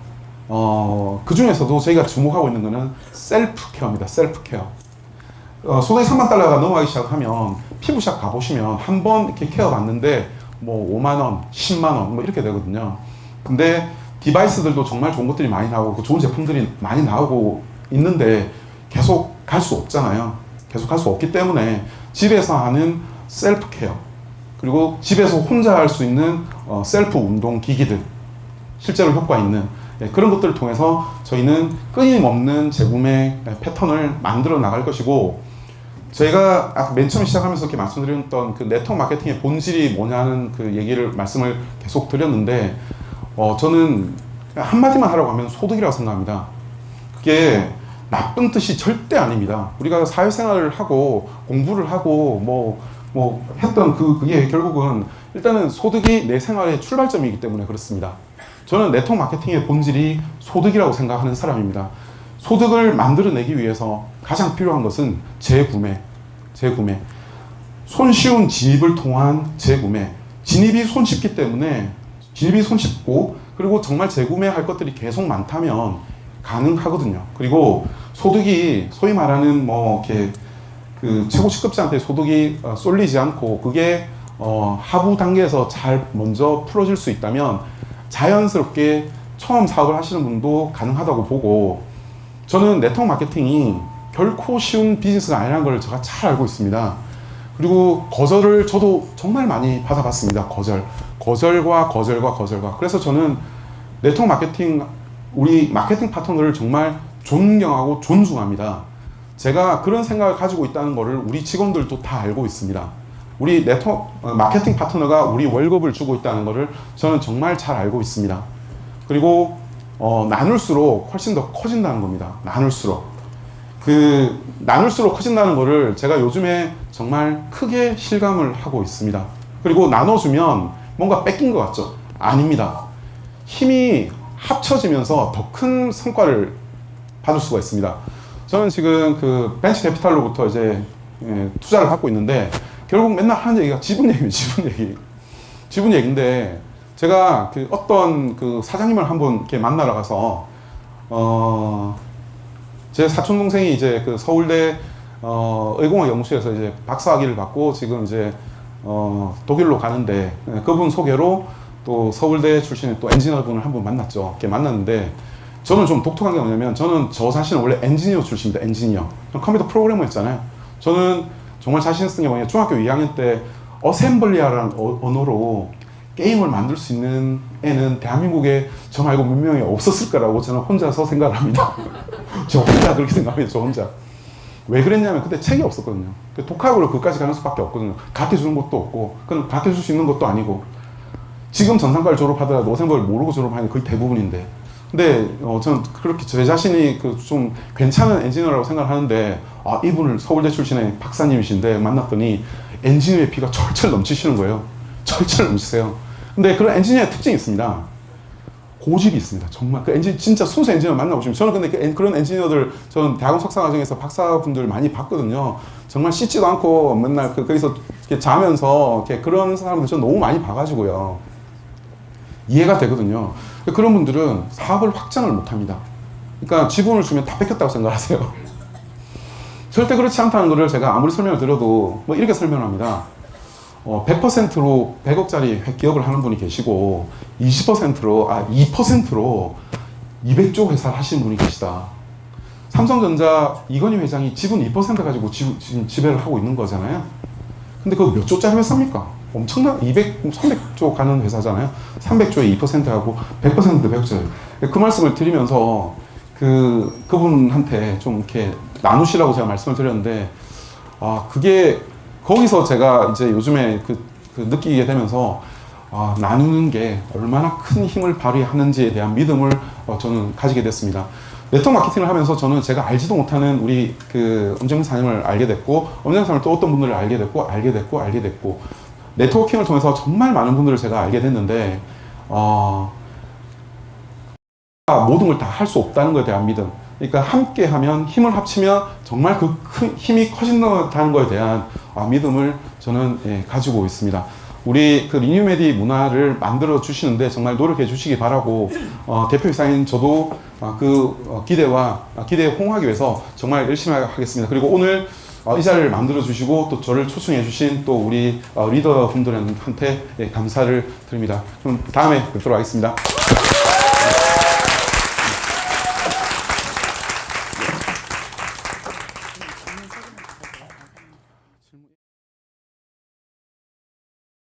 그 중에서도 저희가 주목하고 있는 거는 셀프 케어입니다. 셀프 케어. 소득이 $30,000가 넘어가기 시작하면 피부샵 가보시면 한 번 이렇게 케어 받는데 뭐 5만 원, 10만 원 뭐 이렇게 되거든요. 근데 디바이스들도 정말 좋은 것들이 많이 나오고 좋은 제품들이 많이 나오고 있는데 계속 갈 수 없잖아요. 계속 갈 수 없기 때문에 집에서 하는 셀프 케어, 그리고 집에서 혼자 할 수 있는 셀프 운동 기기들, 실제로 효과 있는 그런 것들을 통해서 저희는 끊임없는 재구매 패턴을 만들어 나갈 것이고, 저희가 아까 맨 처음 시작하면서 이렇게 말씀드렸던 네트워크 마케팅의 본질이 뭐냐는 말씀을 계속 드렸는데, 저는 한마디만 하라고 하면 소득이라고 생각합니다. 그게 나쁜 뜻이 절대 아닙니다. 우리가 사회생활을 하고 공부를 하고 했던 그게 결국은 일단은 소득이 내 생활의 출발점이기 때문에 그렇습니다. 저는 네트워크 마케팅의 본질이 소득이라고 생각하는 사람입니다. 소득을 만들어내기 위해서 가장 필요한 것은 재구매. 손쉬운 진입을 통한 재구매. 진입이 손쉽기 때문에, 진입이 손쉽고, 그리고 정말 재구매할 것들이 계속 많다면 가능하거든요. 그리고 소득이 소위 말하는 최고 직급자한테 소득이 쏠리지 않고, 그게 하부 단계에서 잘 먼저 풀어질 수 있다면 자연스럽게 처음 사업을 하시는 분도 가능하다고 보고, 저는 네트워크 마케팅이 결코 쉬운 비즈니스가 아니라는 걸 제가 잘 알고 있습니다. 그리고 거절을 저도 정말 많이 받아봤습니다. 거절과. 그래서 저는 네트워크 마케팅, 우리 마케팅 파트너를 정말 존경하고 존중합니다. 제가 그런 생각을 가지고 있다는 것을 우리 직원들도 다 알고 있습니다. 우리 네트워크 마케팅 파트너가 우리 월급을 주고 있다는 것을 저는 정말 잘 알고 있습니다. 그리고 나눌수록 훨씬 더 커진다는 겁니다. 나눌수록 커진다는 것을 제가 요즘에 정말 크게 실감을 하고 있습니다. 그리고 나눠주면 뭔가 뺏긴 것 같죠? 아닙니다. 힘이 합쳐지면서 더 큰 성과를 받을 수가 있습니다. 저는 지금 벤처 캐피탈로부터 이제 투자를 받고 있는데, 결국 맨날 하는 얘기가 지분 얘기인데, 제가 어떤 사장님을 한번 이렇게 만나러 가서, 제 사촌 동생이 이제 서울대 의공학 연구소에서 이제 박사학위를 받고 지금 이제 독일로 가는데, 그분 소개로 또 서울대 출신의 또 엔지니어분을 한 분 만났죠. 이렇게 만났는데 저는 좀 독특한 게 뭐냐면 저는 저 자신은 원래 엔지니어 출신입니다. 엔지니어. 컴퓨터 프로그래머였잖아요. 저는 정말 자신 있었던 게 뭐냐면 중학교 2학년 때 어셈블리아라는 언어로 게임을 만들 수 있는 애는 대한민국에 저 말고 몇 명이 없었을 거라고 저는 혼자서 생각을 합니다. 저 혼자 그렇게 생각합니다. 저 혼자. 왜 그랬냐면 그때 책이 없었거든요. 독학으로 그까지 가는 수밖에 없거든요. 가르쳐주는 것도 없고 그건 가르쳐줄 수 있는 것도 아니고 지금 전산과를 졸업하더라도 어셈블리를 모르고 졸업하는 게 거의 대부분인데 근데 저는 그렇게 제 자신이 그 좀 괜찮은 엔지니어라고 생각을 하는데 이분을 서울대 출신의 박사님이신데 만났더니 엔지니어의 피가 철철 넘치시는 거예요. 철철 넘치세요. 근데 그런 엔지니어의 특징이 있습니다. 고집이 있습니다. 정말 그 진짜 순수 엔지니어 만나보시면 저는 근데 그런 엔지니어들 저는 대학원 석사 과정에서 박사분들 많이 봤거든요. 정말 씻지도 않고 맨날 거기서 이렇게 자면서 이렇게 그런 사람들 저는 너무 많이 봐가지고요. 이해가 되거든요. 그런 분들은 사업을 확장을 못합니다. 그러니까 지분을 주면 다 뺏겼다고 생각하세요. 절대 그렇지 않다는 것을 제가 아무리 설명을 드려도 뭐 이렇게 설명합니다. 100%로 100억짜리 기업을 하는 분이 계시고 20%로 2%로 200조 회사를 하시는 분이 계시다. 삼성전자 이건희 회장이 지분 2% 가지고 지금 지배를 하고 있는 거잖아요. 근데 그거 몇 조짜리 회사입니까? 엄청난 300조 가는 회사잖아요. 300조에 2%하고 100%도 100조예요. 그 말씀을 드리면서 그분한테 좀 이렇게 나누시라고 제가 말씀을 드렸는데 그게 거기서 제가 이제 요즘에 느끼게 되면서 나누는 게 얼마나 큰 힘을 발휘하는지에 대한 믿음을 저는 가지게 됐습니다. 네트워크 마케팅을 하면서 저는 제가 알지도 못하는 우리 엄정민 사장님을 알게 됐고 엄정민 사장님을 또 어떤 분들을 알게 됐고 네트워킹을 통해서 정말 많은 분들을 제가 알게 됐는데 모든 걸 다 할 수 없다는 것에 대한 믿음. 그러니까 함께 하면 힘을 합치면 정말 그 힘이 커진다는 것에 대한 믿음을 저는 가지고 있습니다. 우리 리뉴메디 문화를 만들어 주시는데 정말 노력해 주시기 바라고 대표이사인 저도 기대에 호응하기 위해서 정말 열심히 하겠습니다. 그리고 오늘 이 자리를 만들어 주시고 또 저를 초청해 주신 또 우리 리더분들한테 감사를 드립니다. 그럼 다음에 뵙도록 하겠습니다.